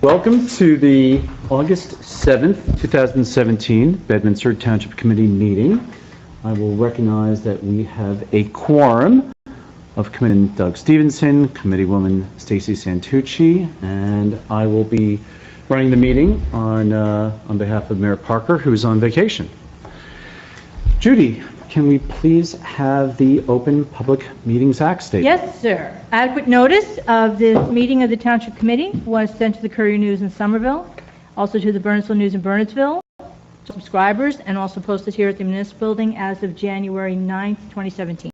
Welcome to the August 7th, 2017 Bedminster Township Committee meeting. I will recognize that we have a quorum of Committeeman Doug Stevenson, Committeewoman Stacy Santucci, and I will be running the meeting on behalf of Mayor Parker, who is on vacation. Judy, can we please have the Open Public Meetings Act statement? Yes, sir. Adequate notice of the meeting of the Township Committee was sent to the Courier News in Somerville, also to the Burnsville News in Burnettsville, subscribers, and also posted here at the Municipal Building as of January 9th, 2017.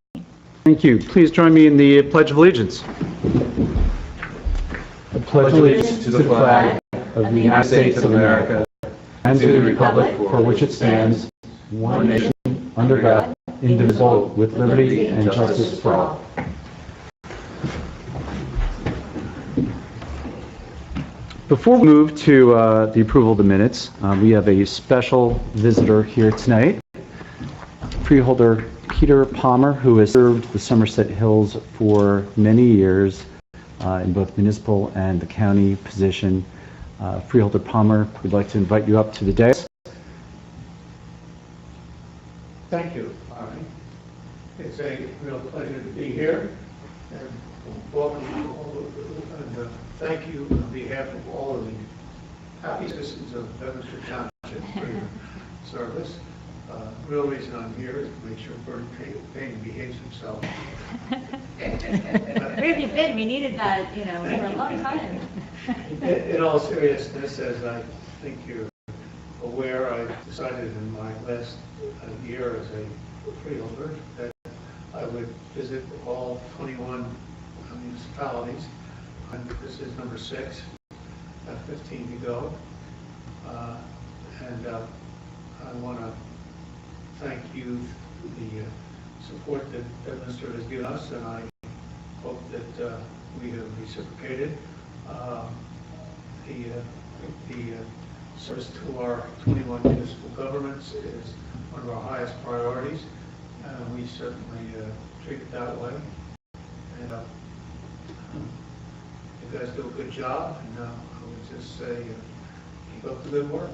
Thank you. Please join me in the Pledge of Allegiance. I pledge allegiance to the flag of the United States of America and to the republic for which it stands, one nation, under God, indivisible, with liberty and justice for all. Before we move to the approval of the minutes, we have a special visitor here tonight, freeholder Peter Palmer, who has served the Somerset Hills for many years in both municipal and the county position. Freeholder Palmer, we'd like to invite you up to the dais. Thank you, Ari. It's a real pleasure to be here, and welcome to all of, and thank you on behalf of all of the happy citizens of Bedminster Township for your service. Real reason I'm here is to make sure Bernie Payne behaves himself. Where have you been? We needed that, you know, for a long time. In all seriousness, as I think you're aware, I decided in my last year as a freeholder that I would visit all 21 municipalities. And this is number 6, 15 to go. I want to thank you for the support that Bedminster has given us, and I hope that we have reciprocated. The service to our 21 municipal governments is one of our highest priorities, and we certainly treat it that way. And you guys do a good job, and I would just say keep up the good work.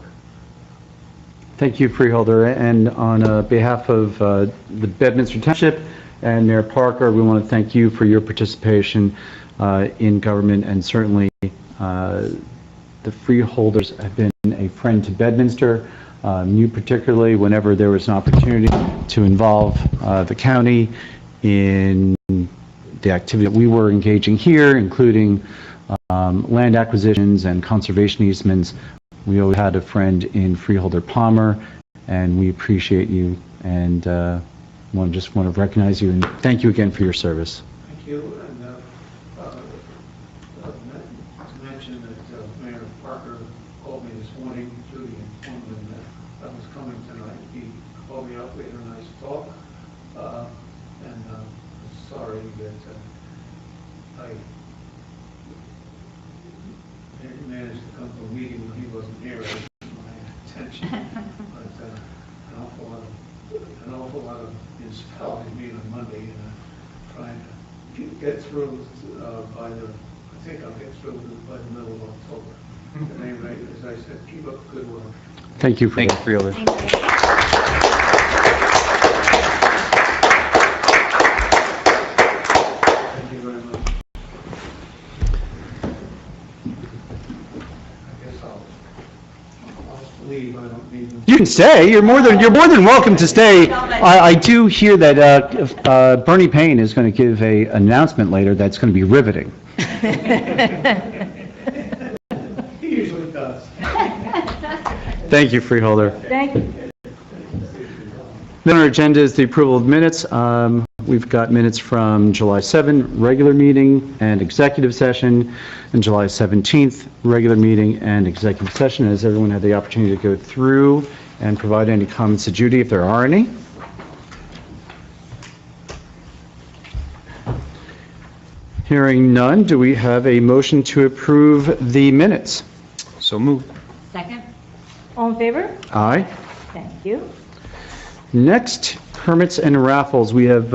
Thank you, Freeholder. And on behalf of the Bedminster Township and Mayor Parker, we want to thank you for your participation in government, and certainly the freeholders have been a friend to Bedminster. You particularly, whenever there was an opportunity to involve the county in the activity that we were engaging here, including land acquisitions and conservation easements, we always had a friend in Freeholder Palmer, and we appreciate you, and just want to recognize you and thank you again for your service. Thank you. And to mention that Mayor Parker called me this morning, Judy informed me that I was coming tonight. He called me up, we had a nice talk, and I'm sorry that I didn't manage to come to a meeting when he wasn't here. I was my attention, but an awful lot of municipalities meet on Monday, and trying to get through I think I'll get through by the middle of October. At any rate, as I said, keep up the good work. Thank you, Freeholder. Thank you very much. I guess I'll leave. I don't need them. You can stay. You're more than welcome to stay. I do hear that Bernie Payne is going to give an announcement later that's going to be riveting. He usually does. Thank you, Freeholder. Thank you. Then our agenda is the approval of minutes. We've got minutes from July 7, regular meeting and executive session, and July 17th, regular meeting and executive session. Has everyone had the opportunity to go through and provide any comments to Judy, if there are any? Hearing none, do we have a motion to approve the minutes? So moved. Second. All in favor? Aye. Thank you. Next, permits and raffles. We have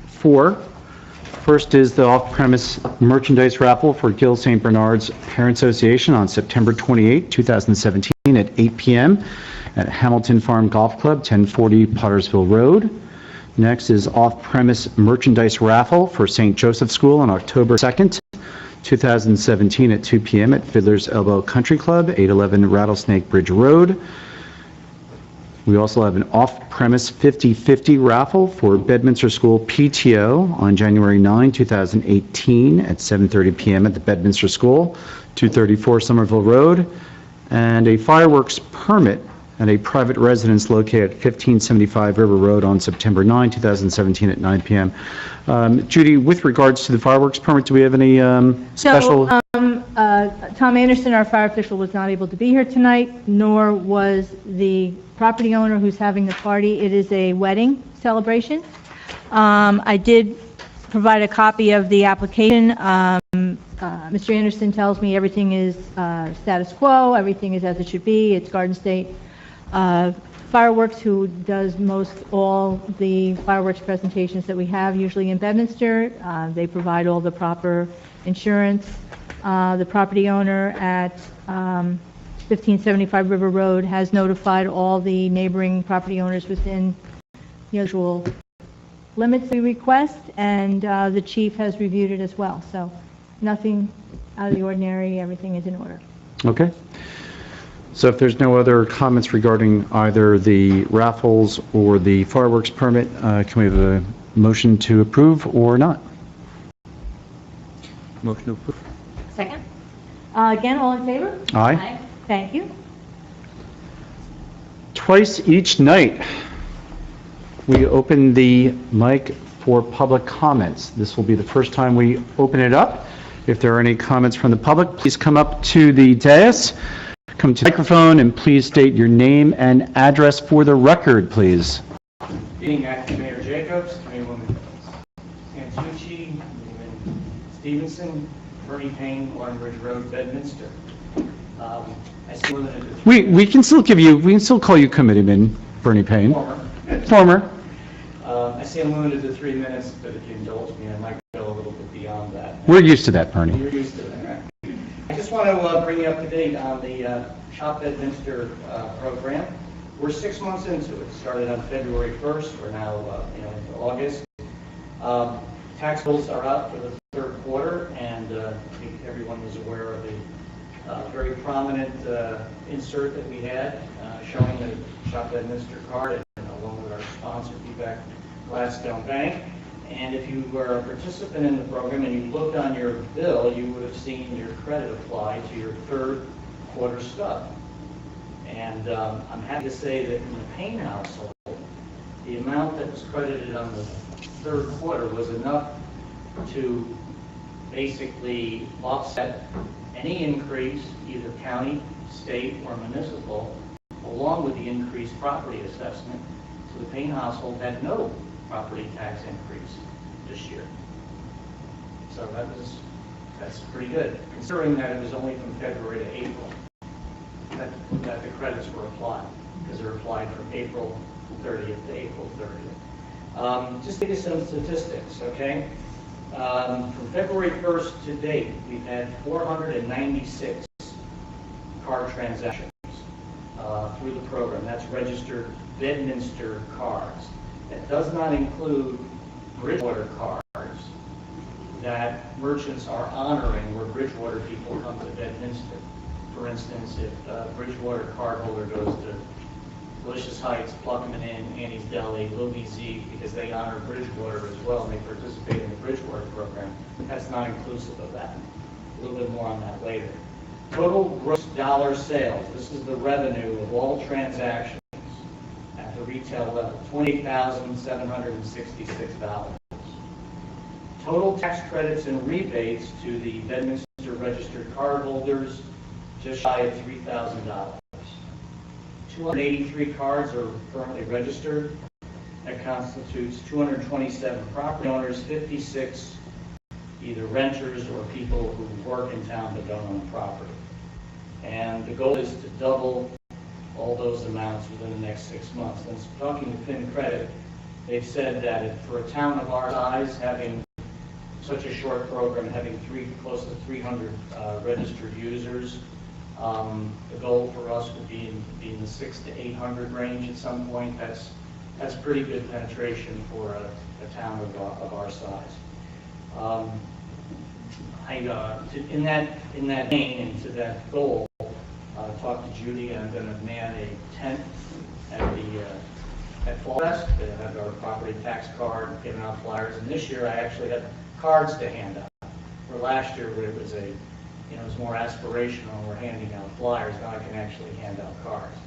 4 First is the off-premise merchandise raffle for Gill St. Bernard's Parent Association on September 28, 2017 at 8 p.m. at Hamilton Farm Golf Club, 1040 Pottersville Road. Next is off-premise merchandise raffle for St. Joseph School on October 2nd, 2017 at 2 p.m. at Fiddler's Elbow Country Club, 811 Rattlesnake Bridge Road. We also have an off-premise 50/50 raffle for Bedminster School PTO on January 9, 2018 at 7:30 p.m. at the Bedminster School, 234 Somerville Road, and a fireworks permit at a private residence located at 1575 River Road on September 9, 2017 at 9 p.m. Judy, with regards to the fireworks permit, do we have any special? Tom Anderson, our fire official, was not able to be here tonight, nor was the property owner who's having the party. It is a wedding celebration. I did provide a copy of the application. Mr. Anderson tells me everything is status quo, everything is as it should be. It's Garden State Fireworks, who does most all the fireworks presentations that we have, usually in Bedminster. They provide all the proper insurance. The property owner at 1575 River Road has notified all the neighboring property owners within the usual limits we request, and the chief has reviewed it as well. So nothing out of the ordinary, everything is in order. Okay. So if there's no other comments regarding either the raffles or the fireworks permit, can we have a motion to approve or not? Motion to approve. Second. Again, all in favor? Aye. Thank you. Twice each night, we open the mic for public comments. This will be the first time we open it up. If there are any comments from the public, please come up to the dais, come to the microphone, and please state your name and address for the record, please. Being Acting Mayor Jacobs, Committeewoman Santucci, Committeeman Stevenson, Bernie Payne, Warren Bridge Road, Bedminster. I see more than We can still call you Committeeman Bernie Payne. Former. I see I'm limited to 3 minutes, but if you indulge me, I might go a little bit beyond that. We're used to that, Bernie. You're used to that, right? I just want to bring you up to date on the Shop Bedminster program. We're 6 months into it. Started on February 1st. We're now into August. Tax bills are out for the third quarter, and I think everyone is aware of the very prominent insert that we had showing the Shop Bedminster card, and along with our sponsor, Feedback Gladstone Bank. And if you were a participant in the program and you looked on your bill, you would have seen your credit apply to your third quarter stub. And I'm happy to say that in the Payne household, the amount that was credited on the third quarter was enough to basically offset any increase, either county, state, or municipal, along with the increased property assessment. So the Payne household had no property tax increase this year. So that's pretty good, considering that it was only from February to April that the credits were applied, because they're applied from April 30th to April 30th. Just to give you some statistics, okay? From February 1st to date, we've had 496 card transactions through the program. That's registered Bedminster cards. That does not include Bridgewater cards that merchants are honoring where Bridgewater people come to Bedminster. For instance, if a Bridgewater cardholder goes to Delicious Heights, Pluckerman Inn, Annie's Deli, Louie Z, because they honor Bridgewater as well, and they participate in the Bridgewater program. That's not inclusive of that. A little bit more on that later. Total gross dollar sales. This is the revenue of all transactions at the retail level, $28,766. Total tax credits and rebates to the Bedminster registered cardholders, just shy of $3,000. 283 cards are currently registered. That constitutes 227 property owners, 56 either renters or people who work in town but don't own property. And the goal is to double all those amounts within the next 6 months. And talking to FinCredit, they've said that for a town of our size, having such a short program, having close to 300 registered users. The goal for us would be in the 600 to 800 range at some point. That's pretty good penetration for a town of our size. In that vein and to that goal, talked to Judy, and I'm going to man a tent at Fall Fest. They have our property tax card, giving out flyers, and this year I actually had cards to hand out. Where last year it was it was more aspirational. We're handing out flyers. Now I can actually hand out cards.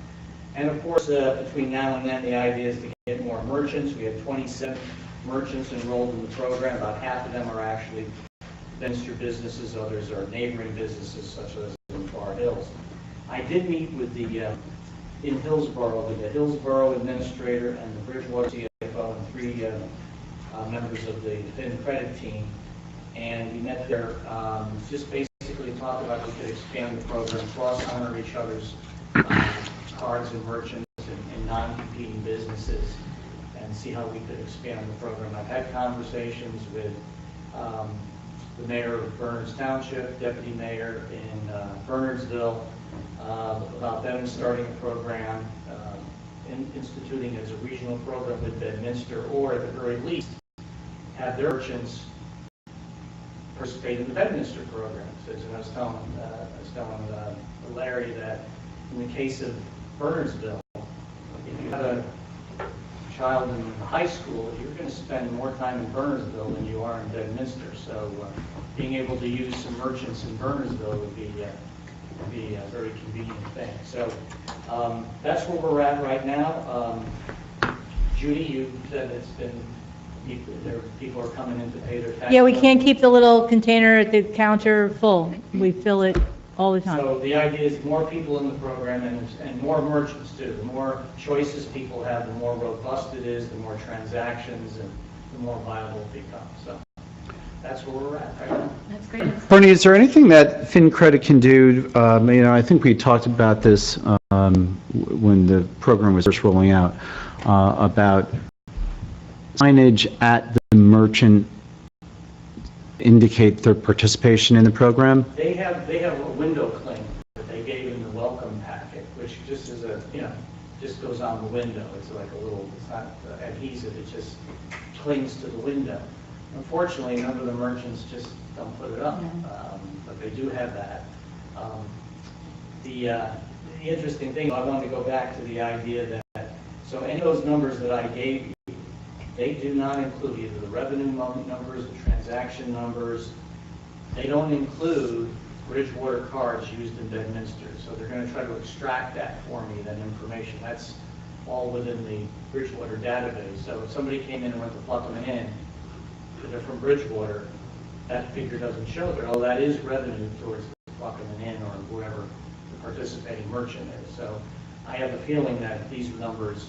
And of course, between now and then, the idea is to get more merchants. We have 27 merchants enrolled in the program. About half of them are actually Bedminster businesses. Others are neighboring businesses, such as in Far Hills. I did meet with in Hillsborough, with the Hillsborough administrator and the Bridgewater CFO and 3 members of the Fin Credit team, and we met there just basically talked about how we could expand the program, cross-honor each other's cards and merchants and non-competing businesses, and see how we could expand the program. I've had conversations with the mayor of Bernards Township, deputy mayor in Bernardsville, about them starting a program, instituting as a regional program with Bedminster, or at the very least, have their merchants participate in the Bedminster program. So I was telling Larry that in the case of Bernardsville, if you have a child in high school, you're going to spend more time in Bernardsville than you are in Bedminster. So being able to use some merchants in Bernardsville would be a very convenient thing. So that's where we're at right now. Judy, you said it's been, people are coming in to pay their taxes. Yeah, we can't keep the little container at the counter full. We fill it all the time. So the idea is more people in the program and more merchants too. The more choices people have, the more robust it is, the more transactions, and the more viable it becomes. So that's where we're at right now. That's great. Bernie, is there anything that FinCredit can do? I think we talked about this when the program was first rolling out, about signage at the merchant indicate their participation in the program? They have a window cling that they gave in the welcome packet, which just is just goes on the window. It's like a little, it's not adhesive, it just clings to the window. Unfortunately, none of the merchants just don't put it up, but they do have that. The interesting thing, I wanted to go back to the idea that, so any of those numbers that I gave you, they do not include either the revenue numbers, the transaction numbers. They don't include Bridgewater cards used in Bedminster. So they're going to try to extract that for me, that information. That's all within the Bridgewater database. So if somebody came in and went to plug them in, if they're from Bridgewater, that figure doesn't show there. Oh, that is revenue towards plugging them in or whoever the participating merchant is. So I have a feeling that these numbers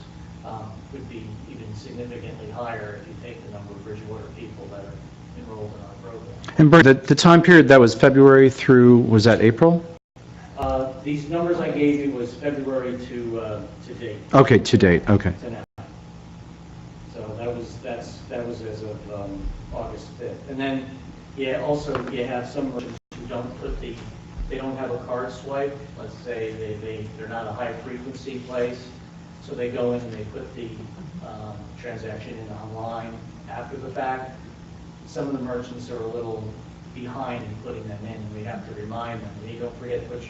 would be even significantly higher if you take the number of Bridgewater people that are enrolled in our program. And Bernie, the time period that was February through, was that April? These numbers I gave you was February to date. Okay, to date, okay. To now. So that was as of August 5th. And then, also you have some merchants who they don't have a card swipe. Let's say they're not a high frequency place. So they go in and they put the transaction in online after the fact. Some of the merchants are a little behind in putting them in, and we have to remind them, hey, don't forget to put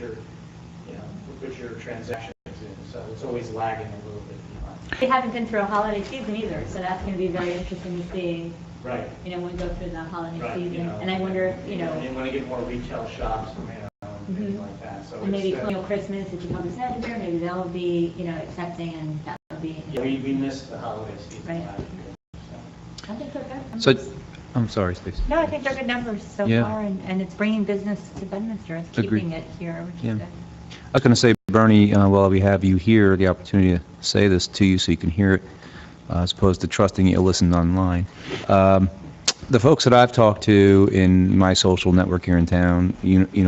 your transactions in. So it's always lagging a little bit behind. They haven't been through a holiday season either, so that's going to be very interesting to see. Right. When we go through the holiday Right, season, and I wonder, They want to get more retail shops, and things like that. So and maybe it's, Christmas, if you come to September, maybe they'll be, accepting, and that will be. yeah, we missed the holiday season Right. last year. So. I think they're good. So, I'm sorry, Stacey. No, I think they're good numbers so Yeah. far, and it's bringing business to Bedminster. It's Agreed. keeping it here, which Yeah. is good. I was going to say, Bernie, while we have you here, the opportunity to say this to you so you can hear it, as opposed to trusting you to listen online. The folks that I've talked to in my social network here in town,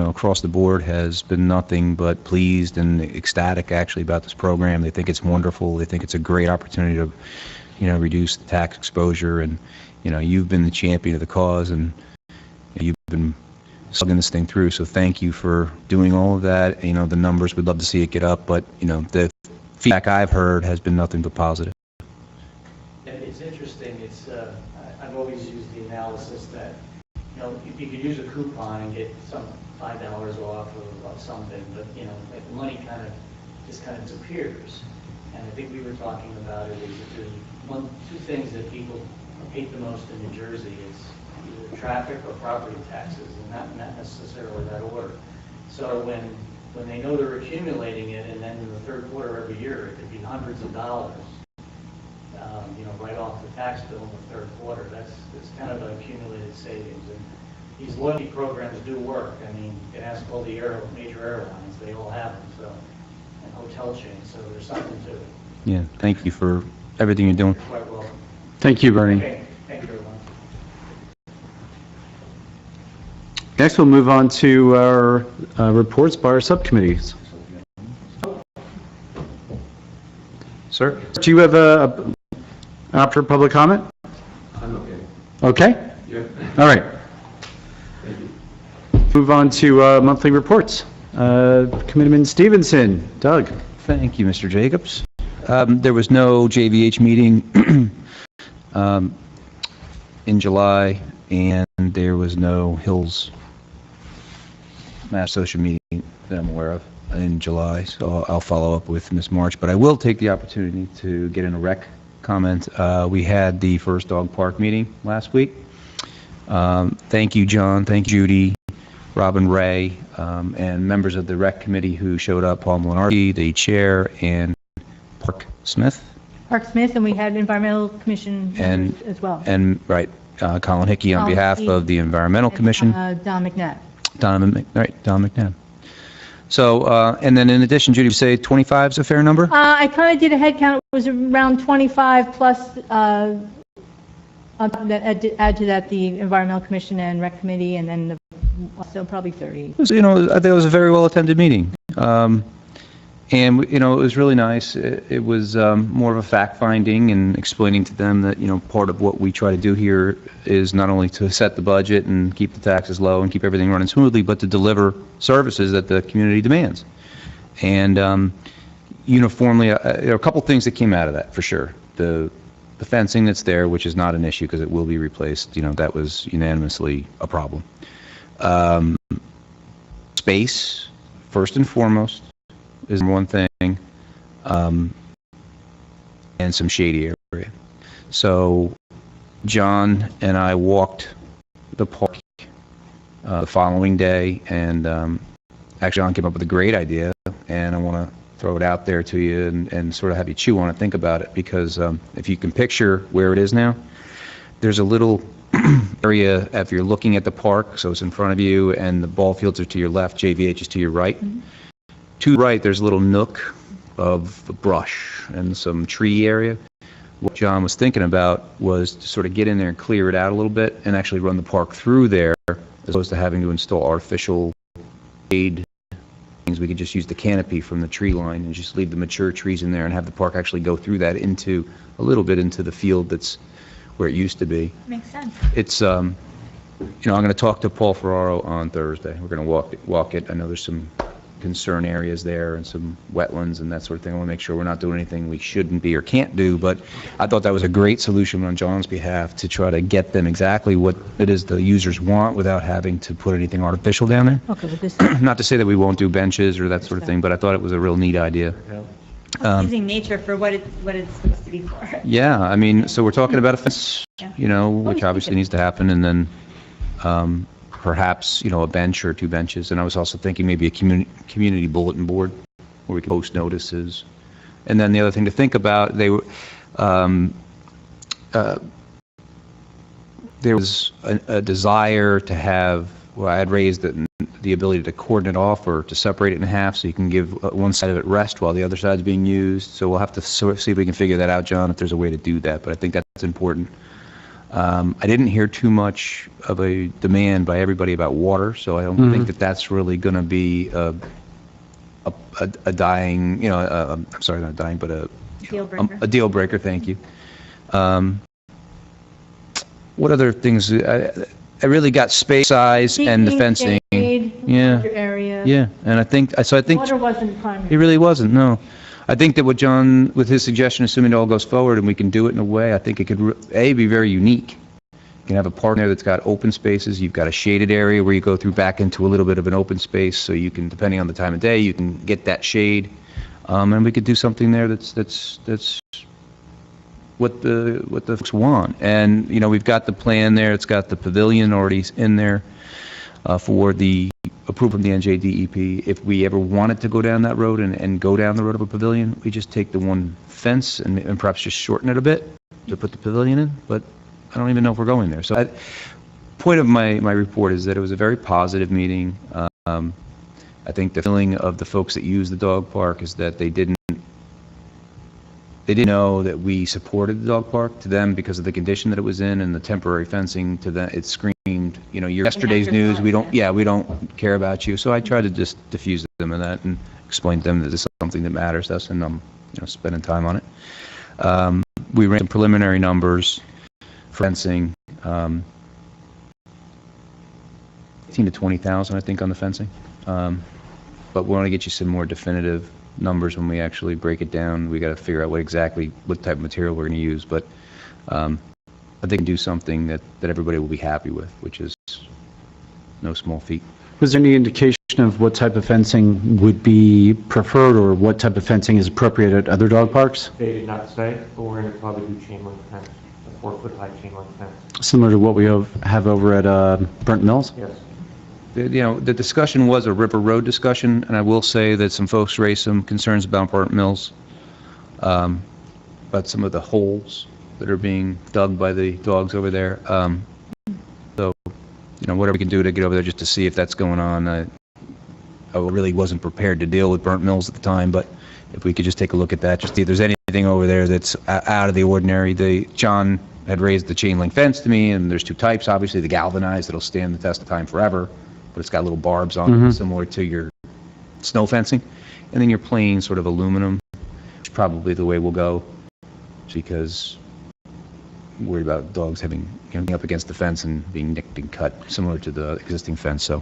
across the board, has been nothing but pleased and ecstatic actually about this program. They think it's wonderful. They think it's a great opportunity to, reduce the tax exposure. And, you've been the champion of the cause, and you've been slugging this thing through, so thank you for doing all of that. The numbers, we'd love to see it get up, but, the feedback I've heard has been nothing but positive. It's interesting, I've always used the analysis that, if you could use a coupon and get some $5 off of something, but, like the money just kind of disappears. And I think we were talking about it, is that there's two things that people hate the most in New Jersey is either traffic or property taxes, and not necessarily that order. So when they know they're accumulating it, and then in the third quarter every year, it could be hundreds of dollars, right off the tax bill in the third quarter. That's kind of an accumulated savings. And these loyalty programs do work. I mean, you can ask all the major airlines, they all have them, so, and hotel chains, so there's something to it. Yeah, thank you for everything you're doing. You're quite welcome. Thank you, Bernie. Okay, thank you very much. Next, we'll move on to our reports by our subcommittees. Sir, do you have an option for public comment? I'm okay. Okay? Yeah. All right. Thank you. Move on to monthly reports. Committeeman Stevenson, Doug. Thank you, Mr. Jacobs. There was no JVH meeting in July, and there was no Hills Mass Social meeting that I'm aware of in July, so I'll follow up with Ms. March, but I will take the opportunity to get in a rec comment. We had the first dog park meeting last week. Thank you, John. Thank you, Judy, Robin Ray, and members of the rec committee who showed up, Paul Molinarski, the chair, and Park Smith. Park Smith, and we had Environmental Commission members as well. And, right, Colin Hickey on Colin behalf Hickey. of the Environmental Commission. Don McNabb. Don McNabb. So, and then in addition, Judy, you say 25 is a fair number? I kind of did a head count. It was around 25 plus, add to that the Environmental Commission and Rec Committee, and then also probably 30. It was, I think it was a very well-attended meeting. And, it was really nice. It was more of a fact-finding and explaining to them that, part of what we try to do here is not only to set the budget and keep the taxes low and keep everything running smoothly, but to deliver services that the community demands. And uniformly, there are a couple things that came out of that, for sure. The fencing that's there, which is not an issue because it will be replaced, that was unanimously a problem. Space, first and foremost, is one thing, and some shady area. So John and I walked the park the following day, and actually John came up with a great idea, and I want to throw it out there to you and sort of have you chew on it, think about it, because if you can picture where it is now, there's a little area, if you're looking at the park, so it's in front of you, and the ball fields are to your left, JVH is to your right. Mm-hmm. To the right, there's a little nook of brush and some tree area. What John was thinking about was to sort of get in there and clear it out a little bit and actually run the park through there, as opposed to having to install artificial shade things. We could just use the canopy from the tree line and just leave the mature trees in there and have the park actually go through that into a little bit into the field that's where it used to be. Makes sense. It's, I'm going to talk to Paul Ferraro on Thursday. We're going to walk it. I know there's some concern areas there and some wetlands and that sort of thing. I want to make sure we're not doing anything we shouldn't be or can't do, but I thought that was a great solution on John's behalf to try to get them exactly what it is the users want without having to put anything artificial down there. Okay, but this Not to say that we won't do benches or that sort of thing, but I thought it was a real neat idea. Using nature for what it's supposed to be for. Yeah, I mean, so we're talking about a fence, which obviously needs to happen, and then perhaps, a bench or two benches. And I was also thinking maybe a community bulletin board where we could post notices. And then the other thing to think about, there was a desire to have, I had raised the ability to cordon it off or to separate it in half so you can give one side of it rest while the other side's being used. So we'll have to sort of see if we can figure that out, John, if there's a way to do that. But I think that's important. I didn't hear too much of a demand by everybody about water, so I don't think that that's really going to be a dying, I'm sorry, not dying, but a deal breaker. Thank you. What other things? I really got space, size, and the Seating, fencing. shade, Yeah. larger area. Yeah, and I think, Water wasn't primary. it really wasn't, no. I think that what John, with his suggestion, assuming it all goes forward and we can do it in a way, I think it could, be very unique. You can have a park there that's got open spaces, you've got a shaded area where you go through back into a little bit of an open space, so you can, depending on the time of day, you can get that shade. And we could do something there that's what the folks want. And, you know, we've got the plan there, it's got the pavilion already in there for the approval from the NJDEP. If we ever wanted to go down that road and go down the road of a pavilion, we just take the one fence and perhaps just shorten it a bit to put the pavilion in, but I don't even know if we're going there. So point of my report is that it was a very positive meeting. I think the feeling of the folks that use the dog park is that they didn't know that we supported the dog park. To them, because of the condition that it was in and the temporary fencing, to them it screamed, you know, yesterday's news, we don't care about you. So I tried to just diffuse them of that and explain to them that this is something that matters to us, and I'm, you know, spending time on it. We ran some preliminary numbers for fencing, 18 to 20,000, I think, on the fencing. But we want to get you some more definitive numbers when we actually break it down. We got to figure out what type of material we're going to use. But I think we can do something that everybody will be happy with, which is no small feat. Was there any indication of what type of fencing would be preferred, or what type of fencing is appropriate at other dog parks? They did not say, but we're going to probably do chain link fence, a 4-foot-high chain link fence. Similar to what we have over at Burnt Mills? Yes. You know, the discussion was a River Road discussion, and I will say that some folks raised some concerns about Burnt Mills, about some of the holes that are being dug by the dogs over there. So, you know, whatever we can do to get over there just to see if that's going on. I really wasn't prepared to deal with Burnt Mills at the time, but if we could just take a look at that, just see if there's anything over there that's out of the ordinary. John had raised the chain link fence to me, and there's two types, obviously the galvanized that'll stand the test of time forever, but it's got little barbs on it, similar to your snow fencing. And then your plain sort of aluminum, which is probably the way we'll go, because I'm worried about dogs having, you know, up against the fence and being nicked and cut, similar to the existing fence. So.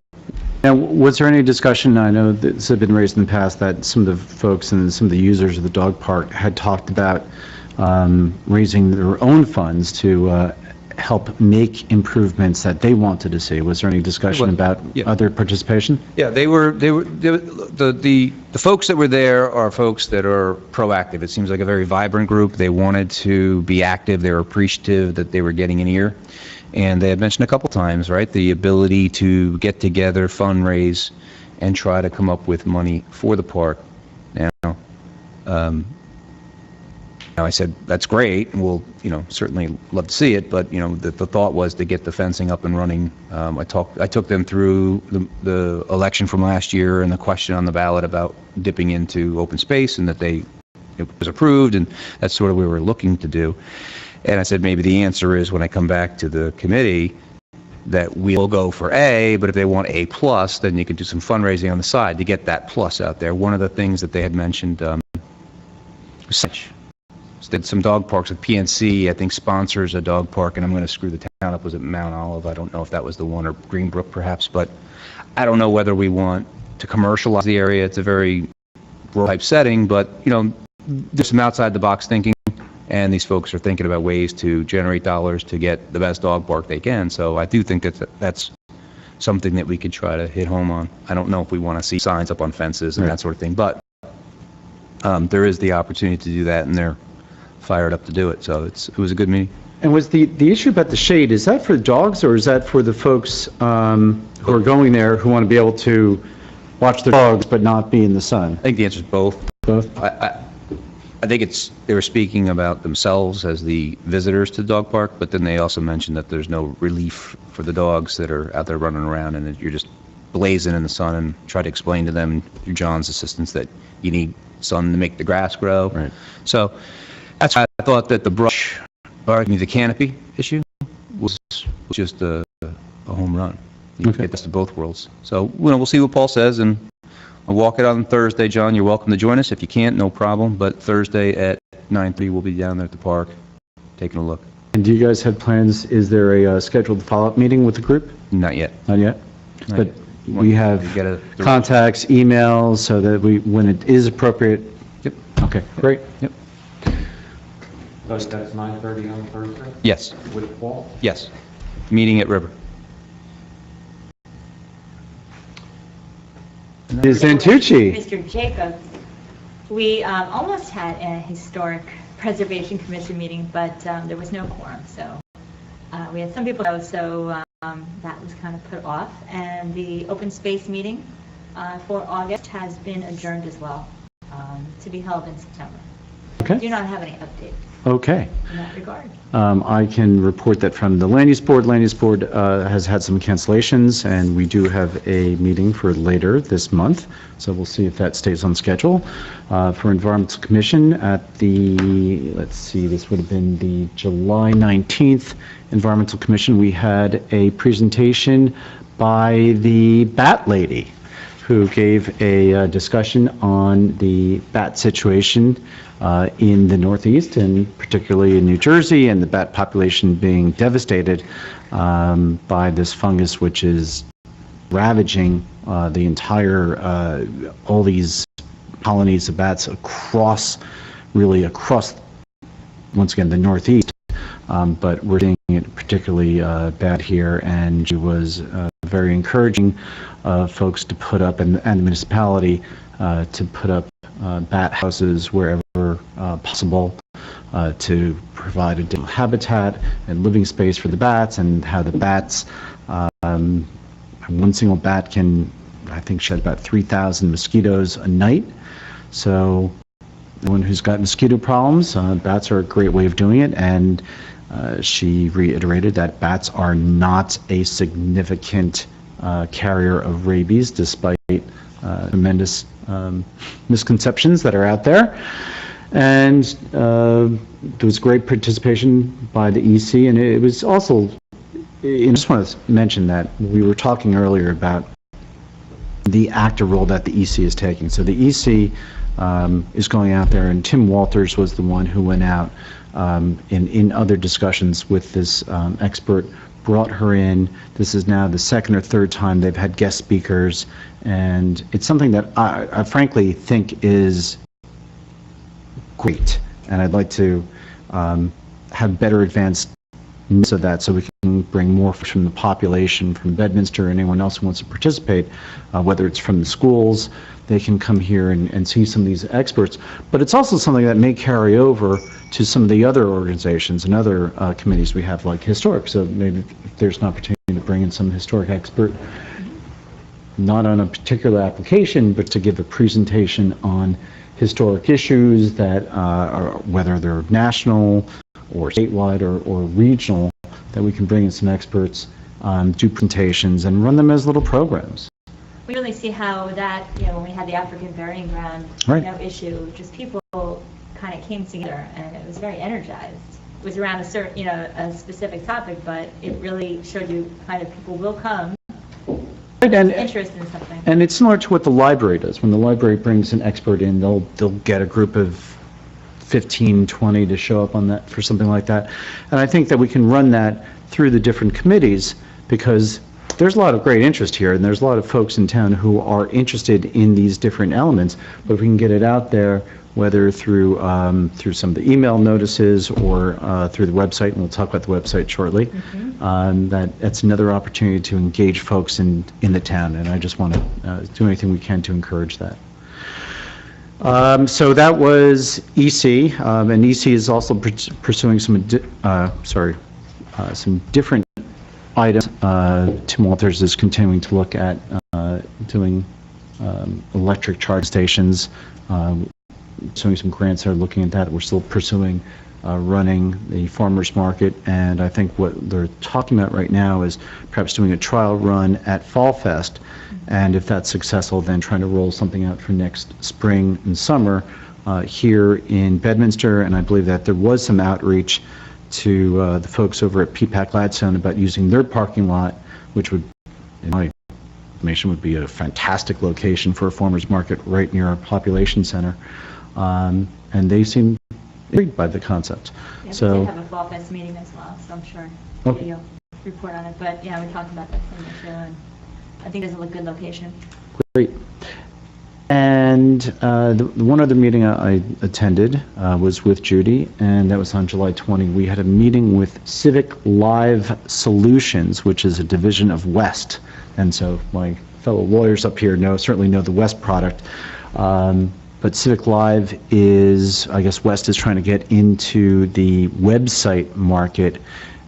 Now, was there any discussion, I know this had been raised in the past, that some of the folks and some of the users of the dog park had talked about raising their own funds to help make improvements that they wanted to see. Was there any discussion about other participation? Yeah, the folks that were there are folks that are proactive. It seems like a very vibrant group. They wanted to be active. They were appreciative that they were getting an ear. And they had mentioned a couple times, right, the ability to get together, fundraise, and try to come up with money for the park. Now, I said, that's great, and we'll, you know, certainly love to see it, but, you know, the thought was to get the fencing up and running. I took them through the election from last year and the question on the ballot about dipping into open space, and that it was approved, and that's sort of what we were looking to do. And I said, maybe the answer is when I come back to the committee that we'll go for A, but if they want A+, then you could do some fundraising on the side to get that plus out there. One of the things that they had mentioned was that some dog parks, like PNC, I think, sponsors a dog park, and I'm going to screw the town up. Was it Mount Olive? I don't know if that was the one, or Greenbrook perhaps, but I don't know whether we want to commercialize the area. It's a very rural type setting, but, you know, there's some outside the box thinking, and these folks are thinking about ways to generate dollars to get the best dog park they can. So I do think that's something that we could try to hit home on. I don't know if we want to see signs up on fences and that sort of thing, but there is the opportunity to do that, and they're fired up to do it. So it was a good meeting. And was the issue about the shade, is that for the dogs, or is that for the folks who are going there who want to be able to watch their dogs but not be in the sun? I think the answer is both. Both? I think they were speaking about themselves as the visitors to the dog park, but then they also mentioned that there's no relief for the dogs that are out there running around, and that you're just blazing in the sun, and try to explain to them through John's assistance that you need sun to make the grass grow. Right. So that's why I thought that the brush, or the canopy issue was just a home run. You get this to both worlds. So, you know, we'll see what Paul says, and I'll walk it on Thursday. John, you're welcome to join us. If you can't, no problem. But Thursday at 9:30, we'll be down there at the park taking a look. And do you guys have plans, is there a scheduled follow-up meeting with the group? Not yet. Not yet? Not But yet. we have You gotta- contacts, emails, so that when it is appropriate? Yep. Okay, great. Yep. So that's 9:30 on Thursday Yes, with Paul? yes. Meeting at River. Ms. Santucci? Mr. Jacobs, we almost had a historic preservation commission meeting, but there was no quorum, so we had some people go, so that was kind of put off. And the open space meeting for August has been adjourned as well, to be held in September. Okay. Do not have any update Okay. in that regard. I can report that from the Land Use Board. Land Use Board has had some cancellations, and we do have a meeting for later this month, so we'll see if that stays on schedule. For Environmental Commission at the, let's see, this would have been the July 19th Environmental Commission, we had a presentation by the Bat Lady, who gave a discussion on the bat situation in the Northeast, and particularly in New Jersey, and the bat population being devastated by this fungus, which is ravaging the entire, all these colonies of bats across, once again, the Northeast. But we're seeing it particularly bad here, and she was very encouraging folks to put up, and the municipality to put up bat houses wherever possible to provide additional habitat and living space for the bats, and how the bats, one single bat can, I think, shed about 3,000 mosquitoes a night. So anyone who's got mosquito problems, bats are a great way of doing it, and she reiterated that bats are not a significant carrier of rabies, despite tremendous misconceptions that are out there. And there was great participation by the EC, and it was also, I just want to mention that we were talking earlier about the active role that the EC is taking. So the EC is going out there, and Tim Walters was the one who went out in other discussions with this expert, brought her in. This is now the second or third time they've had guest speakers, and it's something that I frankly think is great, and I'd like to have better advanced use of that, so we can bring more from the population, from Bedminster, or anyone else who wants to participate, whether it's from the schools. They can come here and see some of these experts. But it's also something that may carry over to some of the other organizations and other committees we have, like historic. So maybe if there's an opportunity to bring in some historic expert, not on a particular application, but to give a presentation on historic issues that are, whether they're national or statewide or regional, that we can bring in some experts, do presentations, and run them as little programs. We really see how that, when we had the African burying ground, Right. issue, just people kind of came together, and it was very energized. It was around a certain, a specific topic, but it really showed you kind of people will come, interest in something. And it's similar to what the library does. When the library brings an expert in, they'll get a group of 15, 20 to show up on that for something like that. And I think that we can run that through the different committees, because there's a lot of great interest here, and there's a lot of folks in town who are interested in these different elements. But if we can get it out there, whether through through some of the email notices or through the website, and we'll talk about the website shortly, that's another opportunity to engage folks in the town, and I just want to do anything we can to encourage that. So that was EC, and EC is also pursuing some different items. Tim Walters is continuing to look at doing electric charge stations, pursuing some grants that are looking at that. We're still pursuing running the farmers market, and I think what they're talking about right now is perhaps doing a trial run at Fall Fest, and if that's successful, then trying to roll something out for next spring and summer here in Bedminster. And I believe that there was some outreach to the folks over at PPAC Gladstone about using their parking lot, which would, in my estimation, would be a fantastic location for a farmers market right near our population center. And they seem intrigued by the concept. Yeah, we So, did have a Fall Fest meeting as well, so I'm sure Okay. you'll report on it. But yeah, we talked about that same issue, and I think it's a good location. great. And the one other meeting I attended was with Judy, and that was on July 20. We had a meeting with Civic Live Solutions, which is a division of West. And so my fellow lawyers up here certainly know the West product. But Civic Live is, I guess West is trying to get into the website market,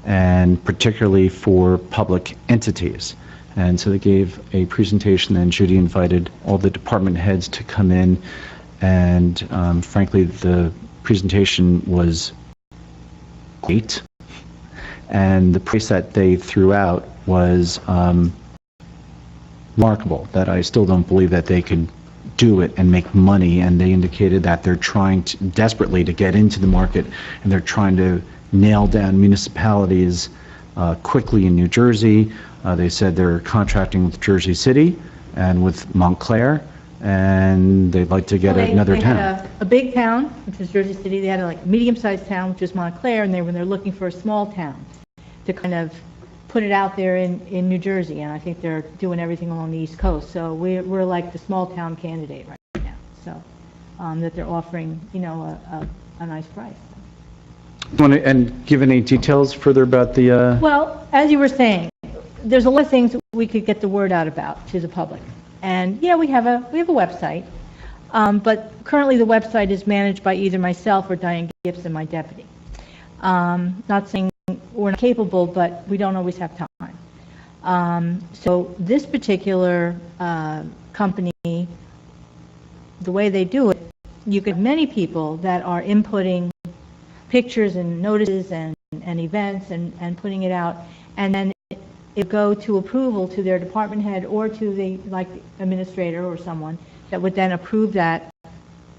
and particularly for public entities. And so they gave a presentation, and Judy invited all the department heads to come in, and frankly, the presentation was great, and the price that they threw out was remarkable, that I still don't believe that they could do it and make money, and they indicated that they're trying desperately to get into the market, and they're trying to nail down municipalities quickly in New Jersey. They said they're contracting with Jersey City and with Montclair, and they'd like to get another They town. had a big town, which is Jersey City. They had a medium-sized town, which is Montclair, and they're looking for a small town to kind of put it out there in New Jersey, and I think they're doing everything along the East Coast. So we're like the small town candidate right now. So that they're offering, a nice price. Want to and give any details further about the? Well, as you were saying, there's a lot of things we could get the word out about to the public. And yeah, we have a website, but currently the website is managed by either myself or Diane Gibson, my deputy. Not saying we're not capable, but we don't always have time. So this particular company, the way they do it, you get many people that are inputting pictures and notices and events and putting it out, and then it go to approval to their department head or to the administrator or someone that would then approve that,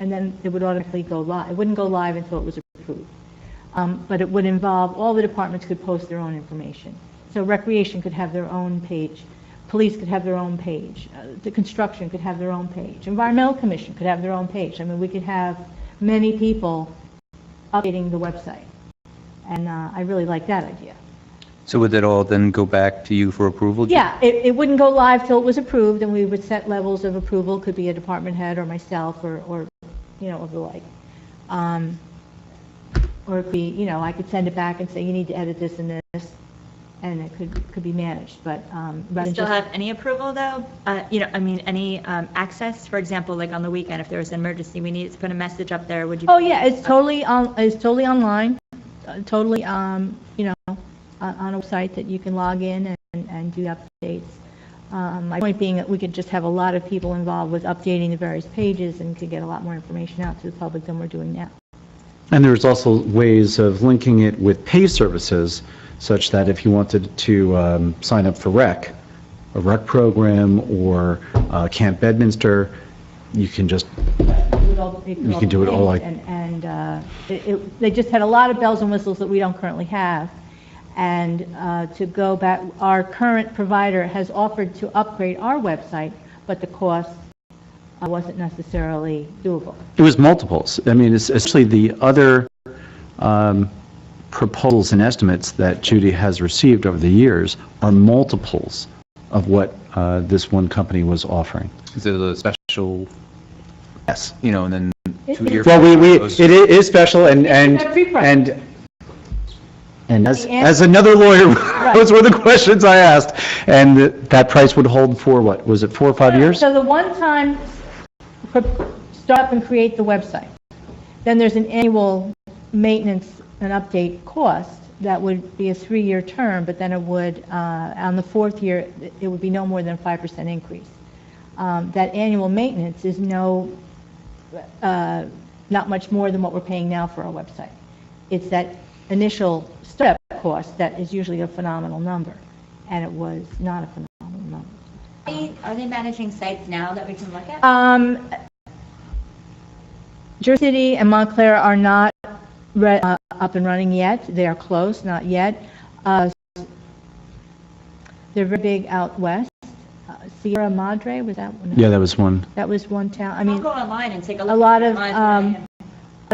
and then it would automatically go live. It wouldn't go live until it was approved. But it would involve, all the departments could post their own information. So recreation could have their own page, police could have their own page, the construction could have their own page, environmental commission could have their own page. I mean, we could have many people updating the website. And I really like that idea. So would that all then go back to you for approval? Yeah, it wouldn't go live till it was approved, and we would set levels of approval. Could be a department head or myself or of the like. Or it could be, I could send it back and say, you need to edit this and this, and it could be managed. But rather Do than you still just, have any approval, though? Any access, for example, like on the weekend, if there was an emergency, we needed to put a message up there, would you? oh yeah, it's totally online, totally on a website that you can log in and do updates. My point being that we could just have a lot of people involved with updating the various pages and could get a lot more information out to the public than we're doing now. And there's also ways of linking it with pay services, such that if you wanted to sign up for a rec program or Camp Bedminster, you can just You can do it all like- They just had a lot of bells and whistles that we don't currently have. And to go back, our current provider has offered to upgrade our website, but the cost wasn't necessarily doable. It was multiples. I mean, it's especially the other proposals and estimates that Judy has received over the years are multiples of what this one company was offering. Is it a special, Yes. and then 2 years? Well, it is special, and Free price. as another lawyer, those were the questions I asked, and that price would hold for what, was it 4 or 5 years? So the one time, start up and create the website. Then there's an annual maintenance and update cost that would be a 3-year term, but then it would, on the 4th year, it would be no more than a 5% increase. That annual maintenance is not much more than what we're paying now for our website. It's that initial startup cost that is usually a phenomenal number, and it was not a phenomenal number. Are they managing sites now that we can look at? Jersey City and Montclair are not up and running yet. They are close, not yet. They're very big out west. Sierra Madre, was that one? Yeah, that was one. That was one town. I I'll mean, go online and take a look. a lot of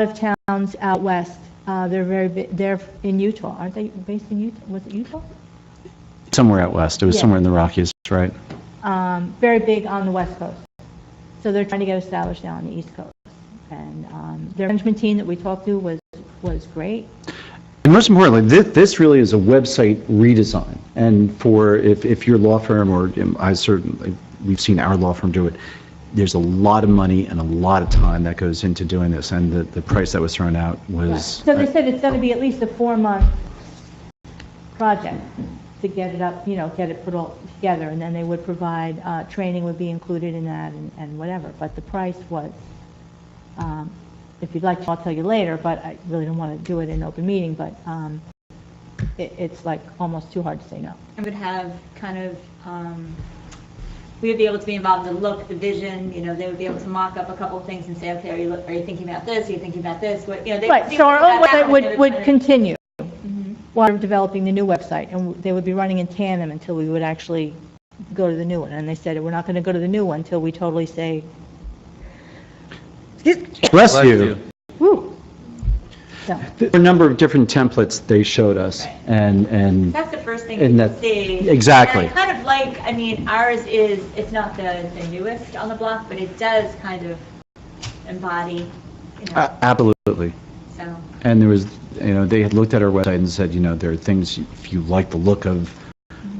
of towns out west. They're very big, they're in Utah, aren't they based in Utah? Was it Utah? Somewhere out west. It was Yeah. somewhere in the Rockies, right? Very big on the west coast. So they're trying to get established now on the east coast. And their management team that we talked to was great. And most importantly, this really is a website redesign. And for, if your law firm, or I certainly, we've seen our law firm do it, there's a lot of money and a lot of time that goes into doing this. And the price that was thrown out was... So they said it's going to be at least a 4-month project to get it up, get it put all together. And then they would provide, training would be included in that and whatever. But the price was, if you'd like, I'll tell you later, but I really don't want to do it in an open meeting, but it's like almost too hard to say no. I would have kind of, we would be able to be involved in the look, the vision, they would be able to mock up a couple of things and say, okay, are you thinking about this? Are you thinking about this? What, they Right, they so would our do old that website backwards, would continue Mhm. while we're developing the new website, and they would be running in tandem until we would actually go to the new one. And they said, we're not going to go to the new one until we totally say, Bless you. woo. So, There were a number of different templates they showed us, and That's the first thing And you that- see. exactly. And I kind of like, ours is, it's not the newest on the block, but it does kind of embody, absolutely. so. And there was, they had looked at our website and said, there are things, if you like the look of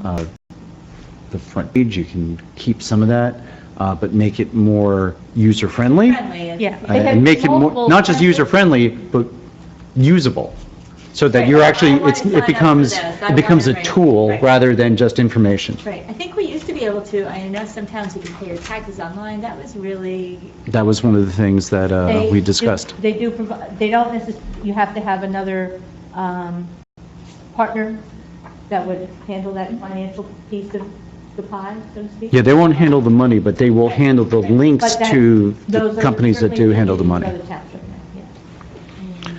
the front page, you can keep some of that, but make it more user-friendly. Friendly. yeah. They had And make it more, multiple not just templates. user-friendly, but usable. So that Right. you're actually, I wanna sign it up for becomes, this. I it becomes a want it, right. tool Right. rather than just information. Right, I think we used to be able to, I know some towns you can pay your taxes online, that was really, That was one of the things that They we do- discussed. They do provide, they don't necessarily, you have to have another partner that would handle that financial piece of the pie, so to speak. Yeah, they won't handle the money, but they will handle the links But that- to those the are companies that do certainly handle the money. other towns right now, yeah.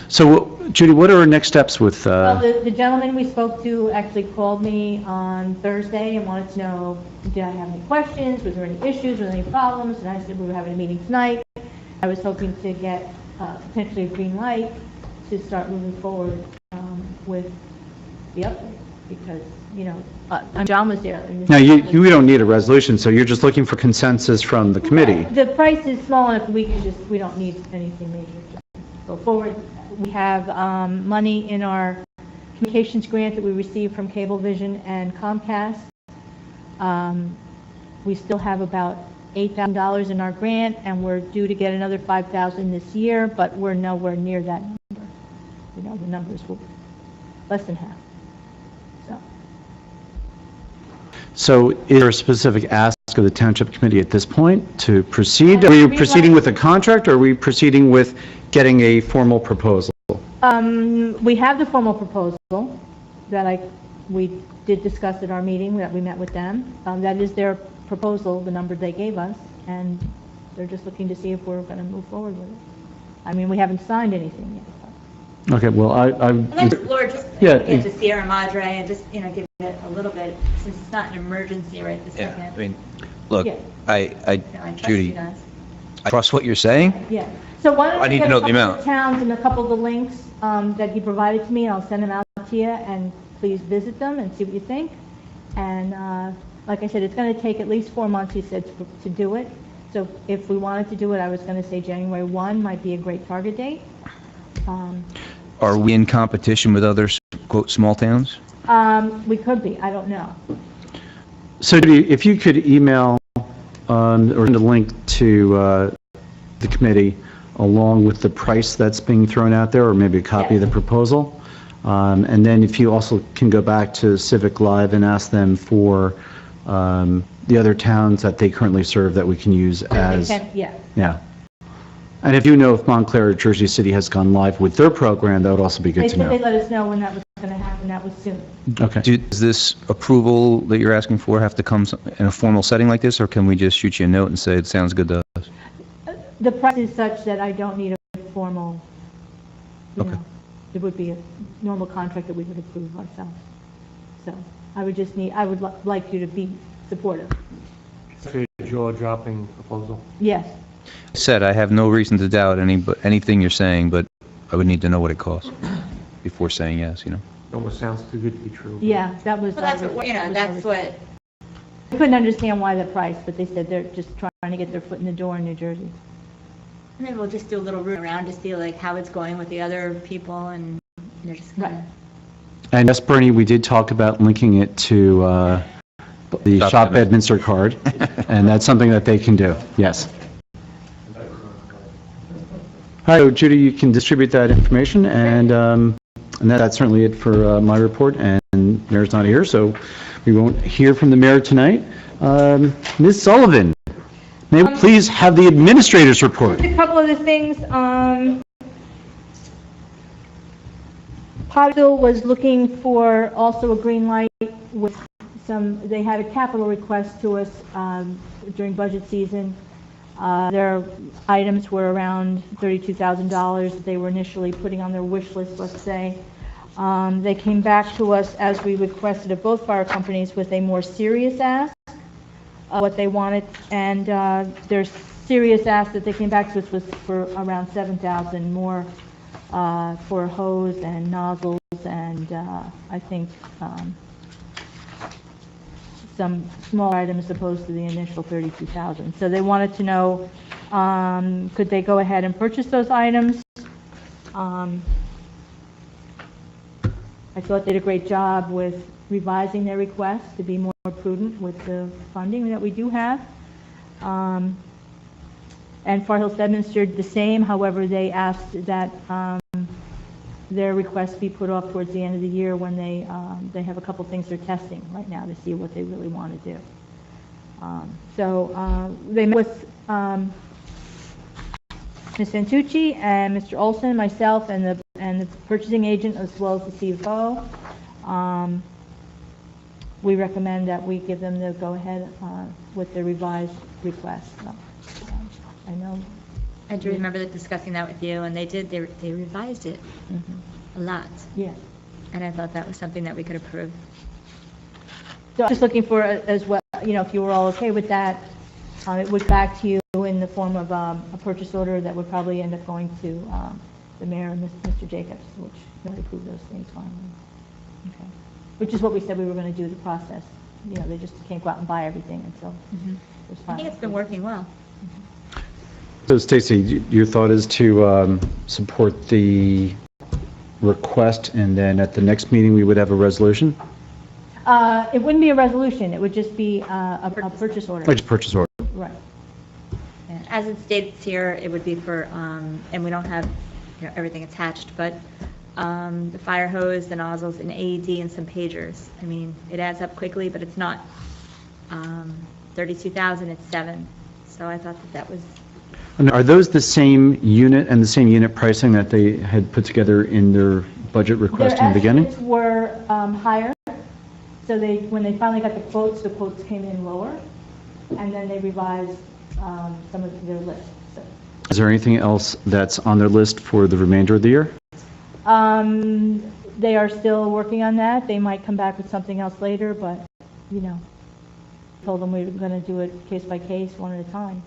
So, Judy, what are our next steps with, Well, the gentleman we spoke to actually called me on Thursday and wanted to know, did I have any questions? Was there any issues? Were there any problems? And I said we were having a meeting tonight. I was hoping to get potentially a green light to start moving forward with the update because, John was there. and this- now, you don't need a resolution, so you're just looking for consensus from the committee. The price is small enough, we don't need anything major to go forward. We have money in our communications grant that we received from Cablevision and Comcast. We still have about $8,000 in our grant, and we're due to get another $5,000 this year, but we're nowhere near that number. The numbers will less than half. So is there a specific ask of the Township Committee at this point to proceed? Are we proceeding with a contract, or are we proceeding with getting a formal proposal? We have the formal proposal that we did discuss at our meeting that we met with them. That is their proposal, the number they gave us, and they're just looking to see if we're going to move forward with it. We haven't signed anything yet. Okay, well, and then explore just, Yeah. get to Sierra Madre and just, give it a little bit, since it's not an emergency right this second. Yeah, look, Yeah. I trust Judy, you guys. I trust what you're saying. Yeah. So why don't I you need get to know a the couple amount. of towns and a couple of the links that he provided to me, and I'll send them out to you, and please visit them and see what you think. And like I said, it's going to take at least 4 months, he said, to do it. So if we wanted to do it, I was going to say January 1 might be a great target date. Are we in competition with other, quote, small towns? We could be, I don't know. So if you could email or send a link to the committee along with the price that's being thrown out there, or maybe a copy of the proposal. And then if you also can go back to Civic Live and ask them for the other towns that they currently serve that we can use as, Yeah. yeah. And if you know if Montclair or Jersey City has gone live with their program, that would also be They good to said they'd know. let us know when that was going to happen, that was soon. Okay. Does this approval that you're asking for have to come in a formal setting like this, or can we just shoot you a note and say it sounds good to us? The price is such that I don't need a formal, Okay. It would be a normal contract that we would approve ourselves. So I would like you to be supportive. So jaw-dropping proposal. Yes. said, I have no reason to doubt anything you're saying, but I would need to know what it costs before saying yes, you know? It almost sounds too good to be true. Yeah, that was. Well, that's what, that's what, I couldn't understand why the price, but they said they're just trying to get their foot in the door in New Jersey. maybe we'll just do a little root around to see like how it's going with the other people and they're just gonna. And yes, Bernie, we did talk about linking it to the Shop Shop Bedminster. Bedminster card, and that's something that they can do, yes. All right, so Judy, you can distribute that information, and that's certainly it for my report, and Mayor's not here, so we won't hear from the mayor tonight. Ms. Sullivan, may we please have the administrator's report? Just a couple of the things, Pottsville was looking for also a green light with they had a capital request to us during budget season. Their items were around $32,000 that they were initially putting on their wish list, let's say. They came back to us, as we requested of both fire companies, with a more serious ask, what they wanted, and their serious ask that they came back to us was for around $7,000 more for hose and nozzles and I think some small items opposed to the initial $32,000. So they wanted to know, could they go ahead and purchase those items? I thought they did a great job with revising their request to be more prudent with the funding that we do have. And Far Hills Bedminster did the same. However, they asked that their request be put off towards the end of the year when they have a couple things they're testing right now to see what they really want to do. So they met with Ms. Santucci and Mr. Olson, myself, and the purchasing agent as well as the CFO. We recommend that we give them the go-ahead with the revised request. So, I know. I do remember discussing that with you, and they revised it a lot. Yeah. And I thought that was something that we could approve. So I'm just looking for as well, if you were all okay with that, it would back to you in the form of a purchase order that would probably end up going to the mayor and Mr. Jacobs, which would approve those things finally. Okay. Which is what we said we were going to do the process. They just can't go out and buy everything until it was I final. think it's been working well. So Stacy, your thought is to support the request, and then at the next meeting, we would have a resolution? It wouldn't be a resolution, it would just be a purchase order. Like a purchase order. Right. Yeah, as it states here, it would be for, and we don't have everything attached, but the fire hose, the nozzles, an AED, and some pagers. I mean, it adds up quickly, but it's not 32,000, it's 7. So I thought that was. And are those the same unit and the same unit pricing that they had put together in their budget request in the beginning? Their estimates were higher, so when they finally got the quotes came in lower, and then they revised some of their lists. So. Is there anything else that's on their list for the remainder of the year? They are still working on that. They might come back with something else later, but, told them we were going to do it case by case, one at a time.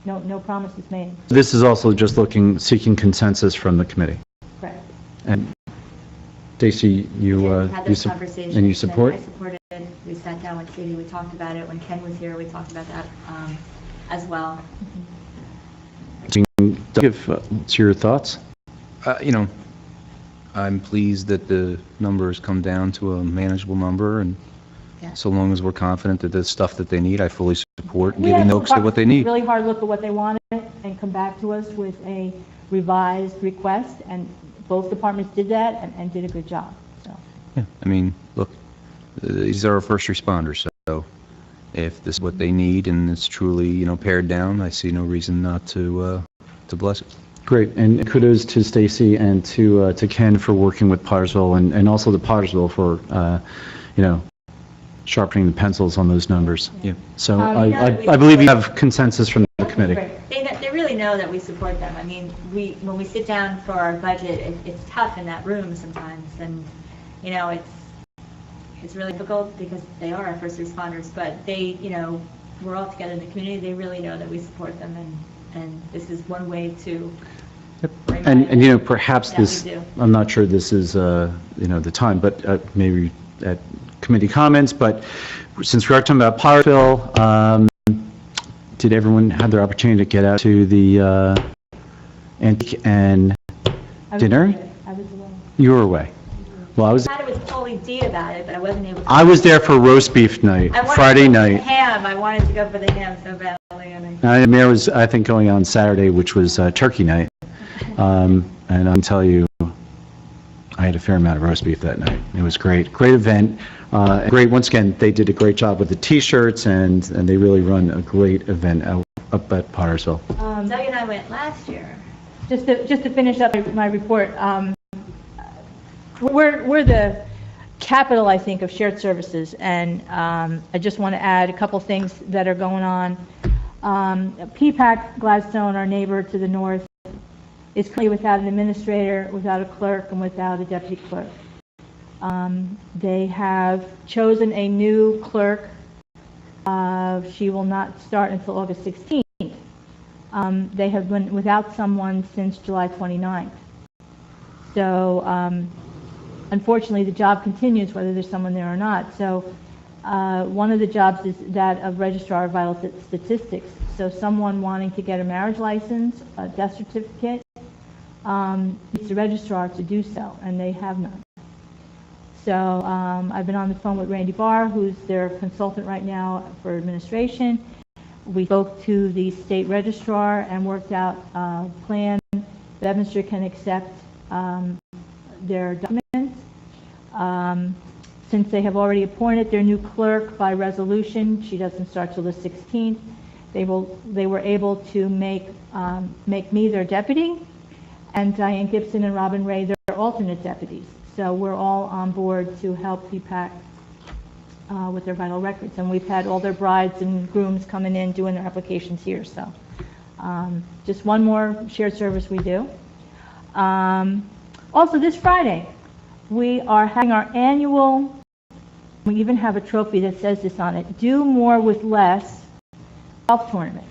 No promises made. This is also just seeking consensus from the committee. Correct. And Stacy, you had those conversations, and you support? I supported it. We sat down with Katie, we talked about it. When Ken was here, we talked about that as well. What's your thoughts? I'm pleased that the numbers come down to a manageable number, and so long as we're confident that the stuff that they need, I fully support giving folks what they need. Really hard look at what they wanted and come back to us with a revised request, and both departments did that and did a good job. So. Yeah, I mean, look, these are our first responders, so if this is what they need and it's truly, pared down, I see no reason not to bless it. Great, and kudos to Stacy and to Ken for working with Pottersville, and also to Pottersville for, sharpening the pencils on those numbers. Yeah. So I believe you have consensus from the committee. They really know that we support them. I mean, when we sit down for our budget, it's tough in that room sometimes, and it's really difficult because they are our first responders. But they, we're all together in the community, they really know that we support them, and this is one way to remind And you know, them perhaps that we this, do. I'm not sure this is, you know, the time, but maybe at committee comments, but since we are talking about Pottersville, did everyone have their opportunity to get out to the antique and dinner? I was away. You were away. Well, I thought it was totally deed about it, but I wasn't able to. I was there for roast beef night, I wanted Friday to go for night. ham, I wanted to go for the ham so badly, and Mayor was, I think, going on Saturday, which was turkey night. And I can tell you, I had a fair amount of roast beef that night. It was great. Great event. Great, once again, they did a great job with the T-shirts, and they really run a great event up at Pottersville. Doug and I went last year. Just to finish up my report, we're the capital, I think, of shared services, and I just want to add a couple things that are going on. PPAC Gladstone, our neighbor to the north, is currently without an administrator, without a clerk, and without a deputy clerk. They have chosen a new clerk. She will not start until August 16th. They have been without someone since July 29th. So unfortunately, the job continues whether there's someone there or not. So one of the jobs is that of registrar of vital statistics. So someone wanting to get a marriage license, a death certificate, needs the registrar to do so, and they have none. So I've been on the phone with Randy Barr, who's their consultant right now for administration. We spoke to the state registrar and worked out a plan that Bedminster can accept their documents. Since they have already appointed their new clerk by resolution, she doesn't start till the 16th. They were able to make me their deputy, and Diane Gibson and Robin Ray their alternate deputies. So we're all on board to help PPAC with their vital records. And we've had all their brides and grooms coming in doing their applications here. So just one more shared service we do. Also this Friday, we are having our annual, we even have a trophy that says this on it, Do More with Less golf tournament.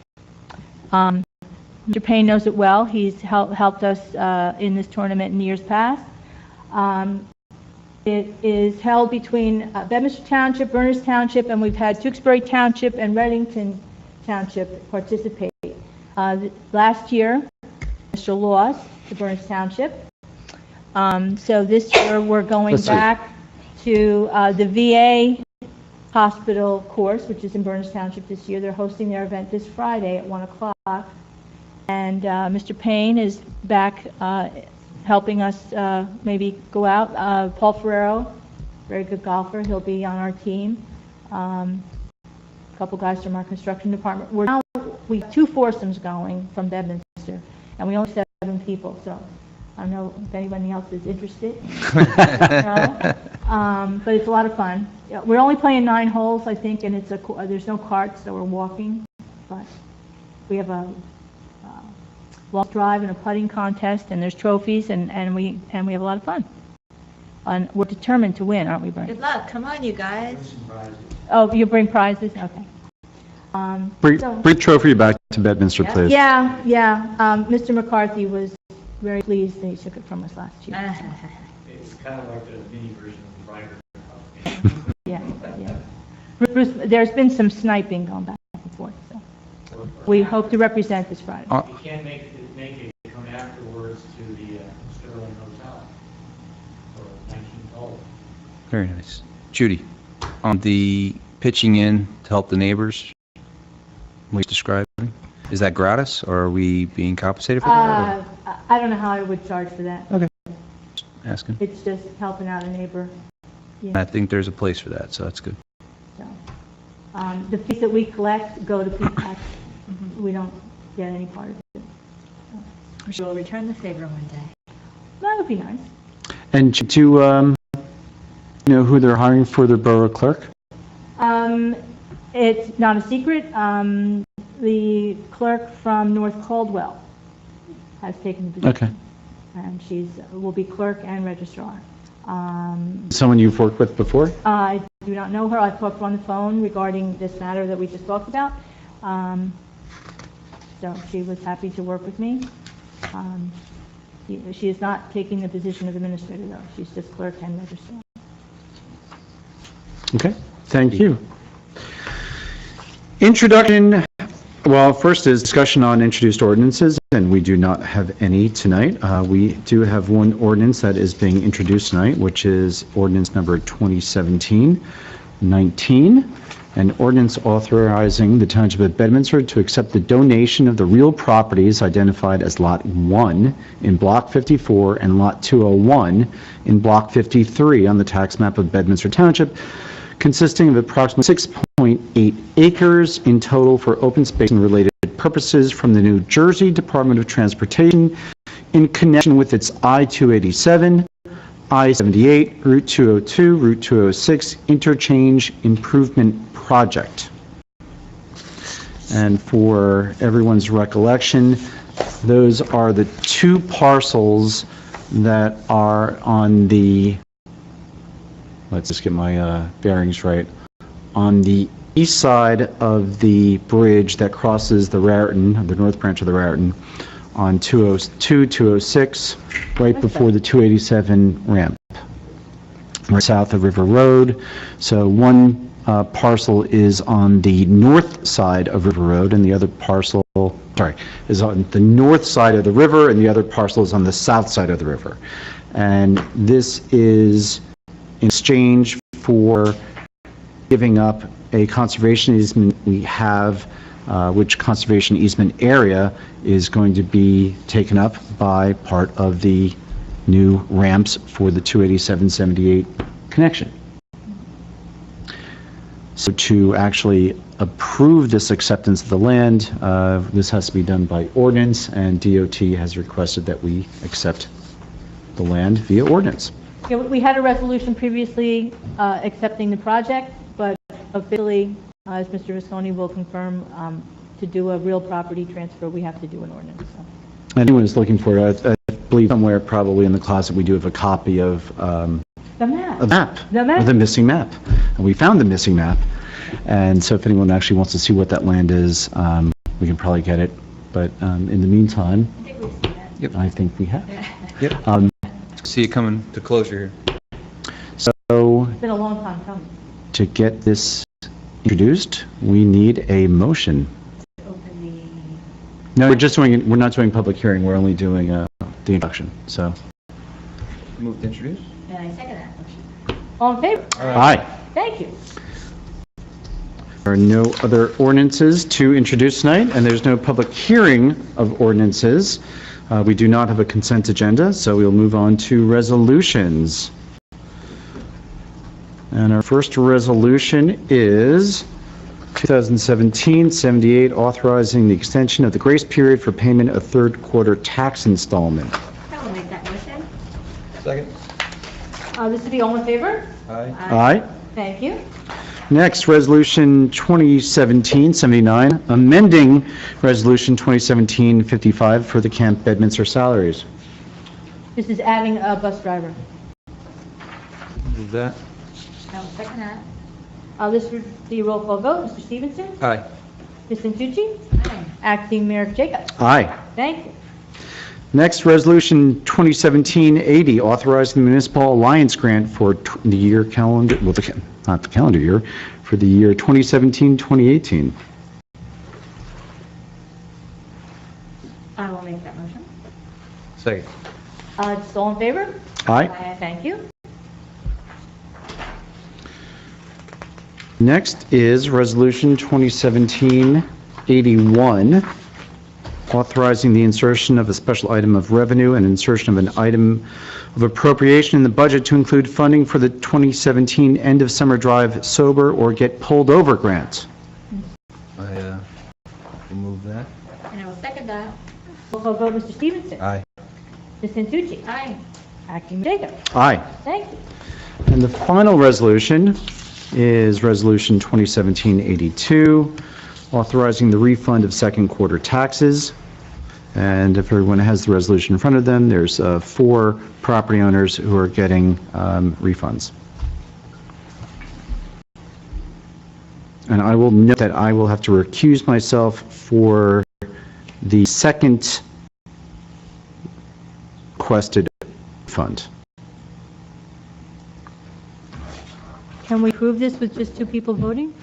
Mr. Payne knows it well. He's helped us in this tournament in years past. It is held between Bedminster Township, Berners Township, and we've had Tewksbury Township and Reddington Township participate. Last year, Mr. lost to Berners Township. So this year we're going back to the VA hospital course, which is in Berners Township this year. They're hosting their event this Friday at 1 o'clock. And Mr. Payne is back helping us maybe go out. Paul Ferrero, very good golfer, he'll be on our team. A couple guys from our construction department. We have 2 foursomes going from Bedminster, and we only have 7 people, so I don't know if anybody else is interested. No. But it's a lot of fun. Yeah, we're only playing 9 holes, I think, and there's no carts, so we're walking. But we have a walk drive and a putting contest, and there's trophies, and we have a lot of fun. And we're determined to win, aren't we, Brian? Good luck, come on, you guys. Oh, you bring prizes? Okay. Bring trophy back to Bedminster, please. Yeah. Mr. McCarthy was very pleased that he took it from us last year. It's kind of like the mini version of the Ryder Cup. Yeah. Bruce, there's been some sniping going back and forth, so we hope to represent this Friday. You can't make it come afterwards to the Sterling Hotel for 19th hole. Very nice. Judy, on the pitching in to help the neighbors, we described, is that gratis, or are we being compensated for that? or- I don't know how I would charge for that. Okay. Asking. It's just helping out a neighbor. I think there's a place for that, so that's good. So, the fees that we collect go to PPAC. We don't get any part of it. We'll return the favor one day. That would be nice. And to, you know who they're hiring for their borough clerk? It's not a secret. The clerk from North Caldwell has taken the position. Okay. And will be clerk and registrar. Someone you've worked with before? I do not know her. I talked to her on the phone regarding this matter that we just talked about. So she was happy to work with me. She is not taking the position of administrator, though. She's just clerk and register. Okay, thank you. Introduction, well, first is discussion on introduced ordinances, and we do not have any tonight. We do have one ordinance that is being introduced tonight, which is ordinance number 2017-19, an ordinance authorizing the Township of Bedminster to accept the donation of the real properties identified as Lot 1 in Block 54 and Lot 201 in Block 53 on the tax map of Bedminster Township, consisting of approximately 6.8 acres in total for open space and related purposes from the New Jersey Department of Transportation in connection with its I-287, I-78, Route 202, Route 206 interchange improvement project. And for everyone's recollection, those are the two parcels that are on the, let's just get my bearings right, on the east side of the bridge that crosses the Raritan, the north branch of the Raritan, on 202, 206, right before the 287 ramp, right south of River Road. So one parcel is on the north side of River Road, and the other parcel, is on the north side of the river, and the other parcel is on the south side of the river. And this is in exchange for giving up a conservation easement we have, which conservation easement area is going to be taken up by part of the new ramps for the 287-78 connection. So to actually approve this acceptance of the land, this has to be done by ordinance, and DOT has requested that we accept the land via ordinance. Yeah, we had a resolution previously accepting the project, but officially, as Mr. Visconti will confirm, to do a real property transfer, we have to do an ordinance. So. Anyone is looking for it, I believe somewhere probably in the closet we do have a copy of The map. a map. The map. Of the missing map. And we found the missing map. And so if anyone actually wants to see what that land is, we can probably get it. But in the meantime, I think we've seen it. Yep. I think we have. Yep. See you coming to closure here. So It's been a long time coming. to get this introduced, we need a motion. Open No, we're not doing public hearing, we're only doing the introduction, so. Move to introduce. and I second that motion. All in favor? Aye. Thank you. There are no other ordinances to introduce tonight, and there's no public hearing of ordinances. We do not have a consent agenda, so we'll move on to resolutions. And our first resolution is 2017-78, authorizing the extension of the grace period for payment of third quarter tax installment. I will make that motion. Second. This will be all in favor? Aye. Aye. Thank you. Next, Resolution 2017-79, amending Resolution 2017-55 for the Camp Bedminster salaries. This is adding a bus driver. Move that. I will second that. This would be a roll call vote. Mr. Stevenson? Aye. Ms. Santucci? Aye. Acting Mayor Jacobs? Aye. Thank you. Next, Resolution 2017-80, authorizing the municipal alliance grant for the year calendar, well, not the calendar year, for the year 2017-2018. I will make that motion. Second. Just all in favor? Aye. Thank you. Next is Resolution 2017-81, authorizing the insertion of a special item of revenue and insertion of an item of appropriation in the budget to include funding for the 2017 end of summer drive sober or get pulled over grant. I will move that. And I will second that. Roll call vote. Mr. Stevenson? Aye. Ms. Santucci? Aye. Acting Mayor Jacobs? Aye. Thank you. And the final resolution is Resolution 2017-82, authorizing the refund of second quarter taxes. And if everyone has the resolution in front of them, there's 4 property owners who are getting refunds. And I will note that I will have to recuse myself for the second requested fund. Can we prove this with just 2 people voting?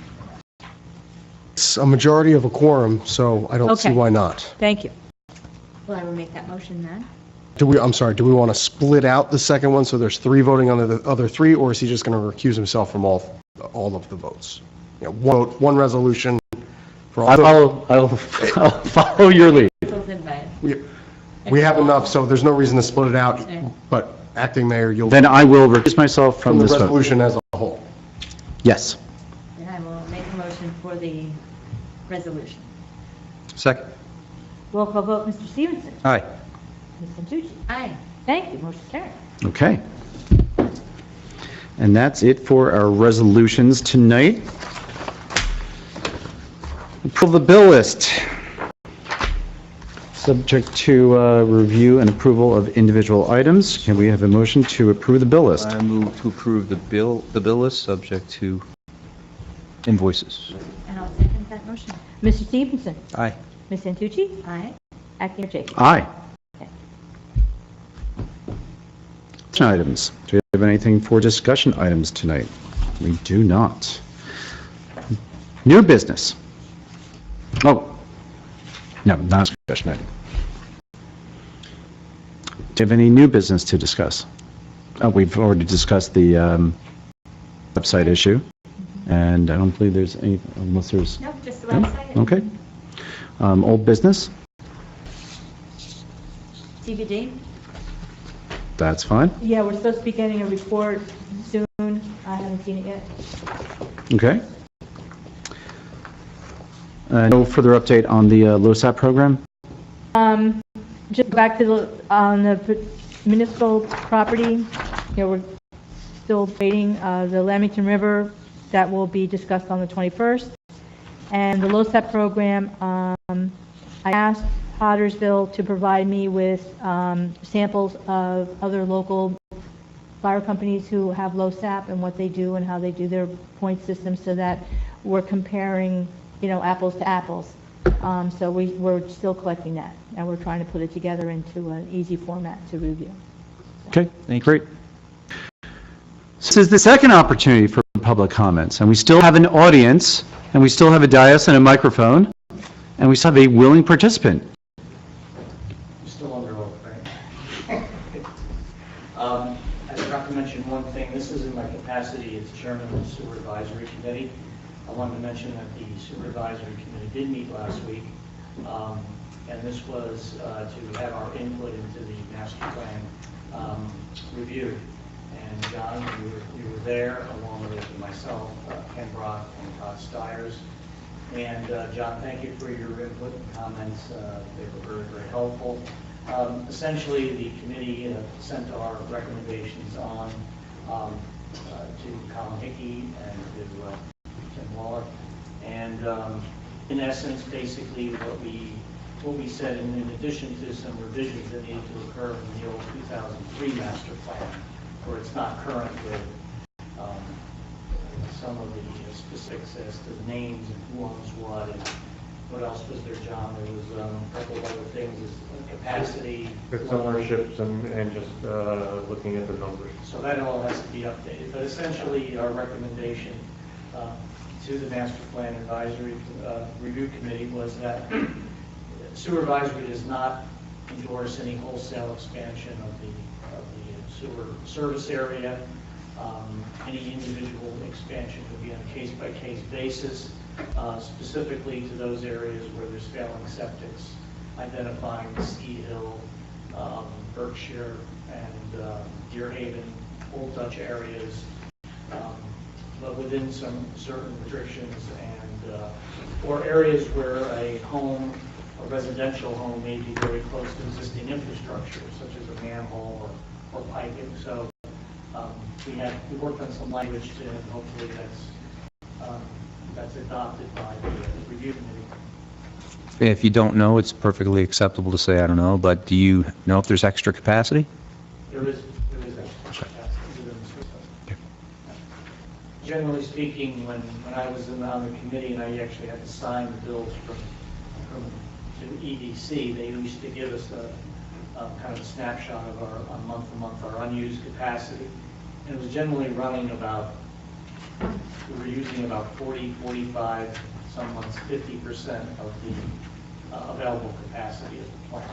It's a majority of a quorum, so I don't see Okay. why not. Thank you. Well, I will make that motion then. I'm sorry, do we want to split out the second one so there's 3 voting on the other 3, or is he just going to recuse himself from all of the votes? You know, one resolution for all. I'll follow your lead. Both invited. We have enough, so there's no reason to split it out, Okay. but Acting Mayor, you'll, Then I will recuse myself from from the this vote. resolution as a whole. Yes. Then I will make a motion for the resolution. Second. Roll call vote, Mr. Stevenson. Aye. Ms. Santucci. Aye. Thank you, motion carried. Okay. And that's it for our resolutions tonight. Approve the bill list. Subject to review and approval of individual items. Can we have a motion to approve the bill list? I move to approve the bill list subject to invoices. And I'll second that motion. Mr. Stevenson. Aye. Ms. Santucci. Aye. Acting Mayor Jacobs. Aye. Okay. Discussion items. Do we have anything for discussion items tonight? We do not. New business. Oh, no, not a discussion item. Do you have any new business to discuss? Oh, we've already discussed the website issue, and I don't believe there's any, unless there's, No, just the no? website. Okay. Old business? TBD. That's fine. Yeah, we're supposed to be getting a report soon. I haven't seen it yet. Okay. No further update on the LoSAP program? Just back to on the municipal property, we're still waiting, the Lamington River, that will be discussed on the 21st. And the LoSAP program, I asked Pottersville to provide me with samples of other local fire companies who have LoSAP and what they do and how they do their point system, so that we're comparing, apples to apples. So we're still collecting that, and we're trying to put it together into an easy format to review. Okay, great. This is the second opportunity for public comments, and we still have an audience, and we still have a dais and a microphone, and we still have a willing participant. I'm still under oath, right? I forgot to mention one thing. This is in my capacity as chairman of the Sewer Advisory Committee. I wanted to mention that the Sewer Advisory Committee did meet last week, and this was to have our input into the master plan review. And John, you were there along with myself, Ken Brock, and Todd Stiers. And John, thank you for your input and comments. They were very, very helpful. Essentially, the committee sent our recommendations on to Colin Hickey and to Tim Waller. And in essence, basically what we said, in addition to some revisions that need to occur in the old 2003 master plan, where it's not current with some of the specifics as to the names and who owns what, and what else was there, John? There was a couple of other things, capacity. It's ownerships and just looking at the numbers. So that all has to be updated. But essentially, our recommendation to the Master Plan Advisory Review Committee was that Sewer Advisory does not endorse any wholesale expansion of the sewer service area. Any individual expansion would be on a case-by-case basis, specifically to those areas where there's failing septics, identifying Ski Hill, Berkshire, and Deer Haven, Old Dutch areas, but within some certain restrictions, and or areas where a residential home may be very close to existing infrastructure, such as a manhole or piping. So we worked on some language to, and hopefully that's adopted by the review committee. If you don't know, it's perfectly acceptable to say, I don't know, but do you know if there's extra capacity? There is extra capacity within the system. Generally speaking, when I was on the committee and I actually had to sign the bills to EDC, they used to give us a kind of a snapshot of our, on month-to-month, our unused capacity. And it was generally running about, we were using about 40, 45, some months 50% of the available capacity of the plant.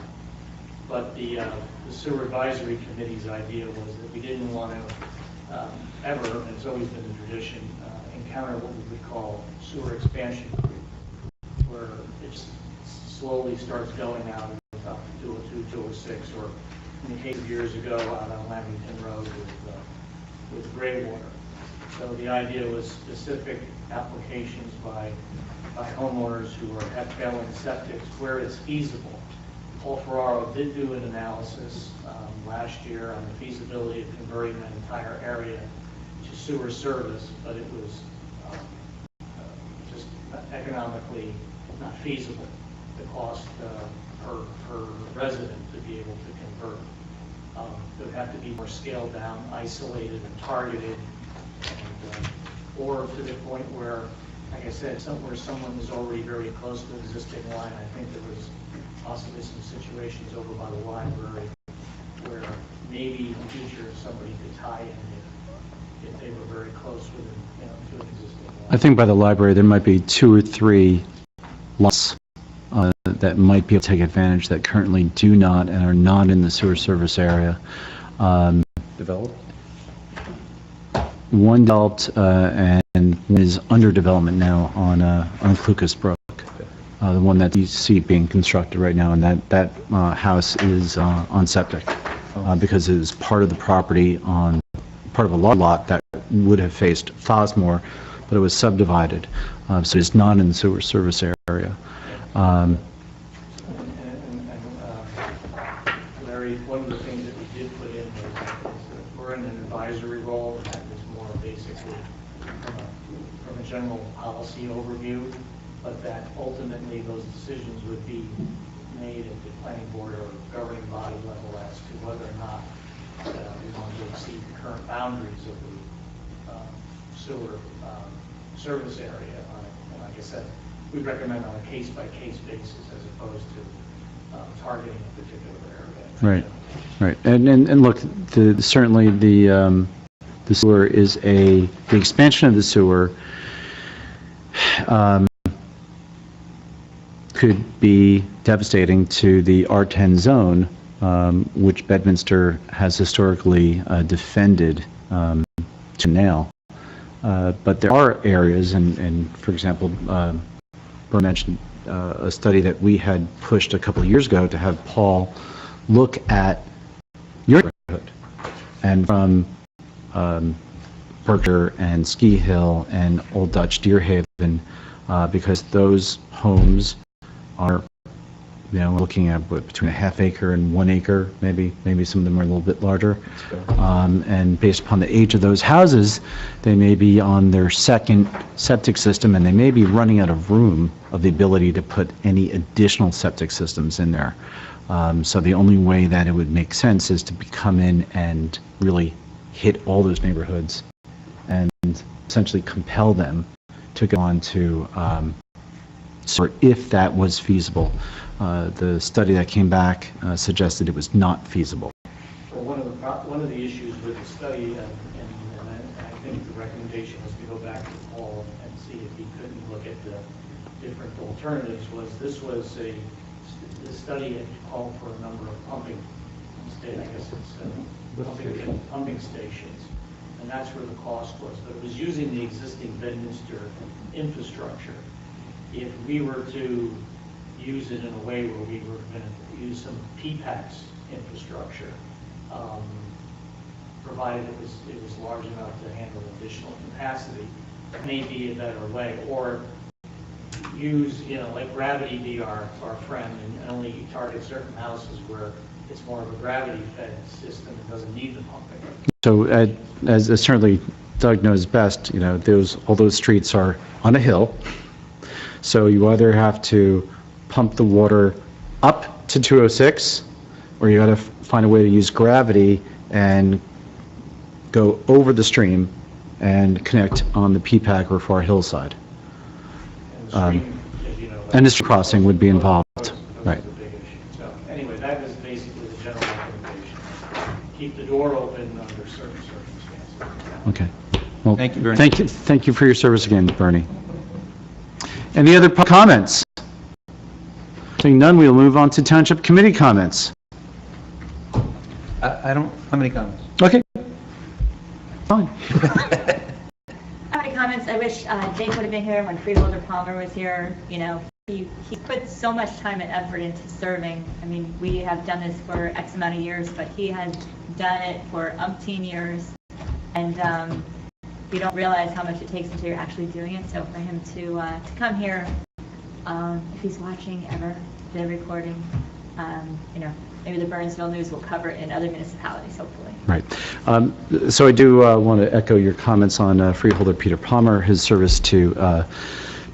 But the sewer advisory committee's idea was that we didn't want to ever, and it's always been the tradition, encounter what we would call sewer expansion creep, where it just slowly starts going out up to 202, 206, or in the case of years ago, out on Lamington Road with gray water. So the idea was specific applications by homeowners who have failing septics where it's feasible. Paul Ferraro did do an analysis last year on the feasibility of converting that entire area to sewer service, but it was just economically not feasible. The cost per resident to be able to convert. It would have to be more scaled down, isolated, and targeted, and, or to the point where, like I said, where someone is already very close to the existing line. I think there was possibly some situations over by the library where maybe in the future somebody could tie in if they were very close within, to an existing line. I think by the library, there might be 2 or 3 lots that might be able to take advantage that currently do not and are not in the sewer service area. Developed? One developed and one is under development now on Clucas Brook. The one that you see being constructed right now, and that house is on septic because it is part of the property on part of a lot that would have faced Fosmore, but it was subdivided, so it's not in the sewer service area. Larry, one of the things that we did put in was that we're in an advisory role, and that was more basically from a general policy overview, but that ultimately those decisions would be made at the planning board or governing body level as to whether or not we want to exceed the current boundaries of the sewer service area. And like I said, we recommend on a case-by-case basis as opposed to targeting a particular area. Right. And look, certainly the sewer is the expansion of the sewer could be devastating to the R10 zone, which Bedminster has historically defended to now. But there are areas, and for example, Bern mentioned a study that we had pushed a couple of years ago to have Paul look at your neighborhood, and from Berkshire and Ski Hill and Old Dutch Deer Haven, because those homes are, looking at between a half acre and 1 acre, maybe some of them are a little bit larger. And based upon the age of those houses, they may be on their second septic system, and they may be running out of room of the ability to put any additional septic systems in there. So the only way that it would make sense is to come in and really hit all those neighborhoods and essentially compel them to go on to sewer if that was feasible. The study that came back suggested it was not feasible. Well, one of the issues with the study, and I think the recommendation was to go back to Paul and see if he couldn't look at the different alternatives, was the study had called for a number of pumping stations, and that's where the cost was. But it was using the existing Bedminster infrastructure. If we were to use it in a way where we were going to use some PPAX infrastructure, provided it was large enough to handle additional capacity, may be a better way. Or use, like gravity be our friend and only target certain houses where it's more of a gravity-fed system and doesn't need the pumping. So as certainly Doug knows best, all those streets are on a hill. So you either have to pump the water up to 206, or you got to find a way to use gravity and go over the stream and connect on the P-PAC or Far Hillside. And the stream, as you know. And this crossing would be involved, Those right. are the big issue. So anyway, that is basically the general recommendation. Keep the door open under certain circumstances. Okay. Well, Thank you, Bernie. Thank you for your service again, Bernie. Any other comments? Seeing none, we'll move on to Township Committee comments. I don't have any comments. Okay. Fine. How many comments? I wish Jake would have been here when Freeholder Palmer was here. You know, he put so much time and effort into serving. I mean, we have done this for X amount of years, but he has done it for umpteen years. And you don't realize how much it takes until you're actually doing it. So for him to come here, if he's watching ever the recording, you know, maybe the Burnsville News will cover it in other municipalities, hopefully. Right. So I do want to echo your comments on Freeholder Peter Palmer, his service to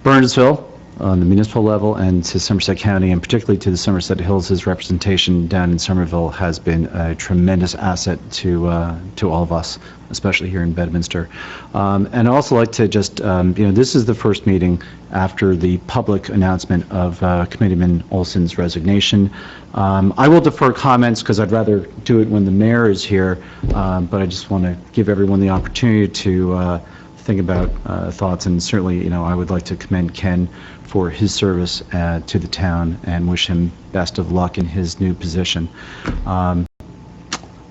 Burnsville on the municipal level and to Somerset County, and particularly to the Somerset Hills. His representation down in Somerville has been a tremendous asset to all of us, especially here in Bedminster. And I'd also like to just, this is the first meeting after the public announcement of Committeeman Olson's resignation. I will defer comments because I'd rather do it when the mayor is here, but I just want to give everyone the opportunity to think about thoughts, and certainly, I would like to commend Ken for his service to the town and wish him best of luck in his new position.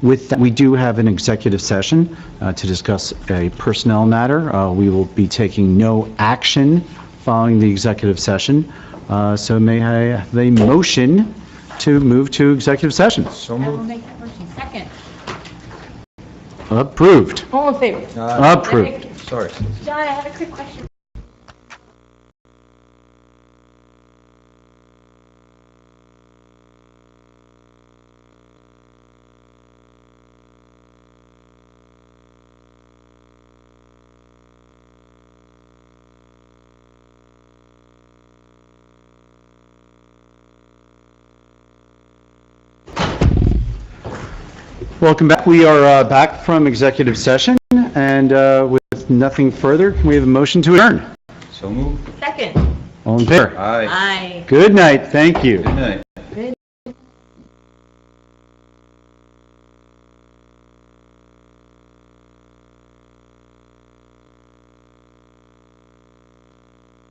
With that, we do have an executive session to discuss a personnel matter. We will be taking no action following the executive session. So may I have a motion to move to executive session? So I will moved. make that motion. Second. Approved. All in favor? Approved. Sorry. John, I have a quick question. Welcome back. We are back from executive session, and with nothing further, can we have a motion to adjourn? So moved. Second. All in favor? Aye. Aye. Good night. Thank you. Good night.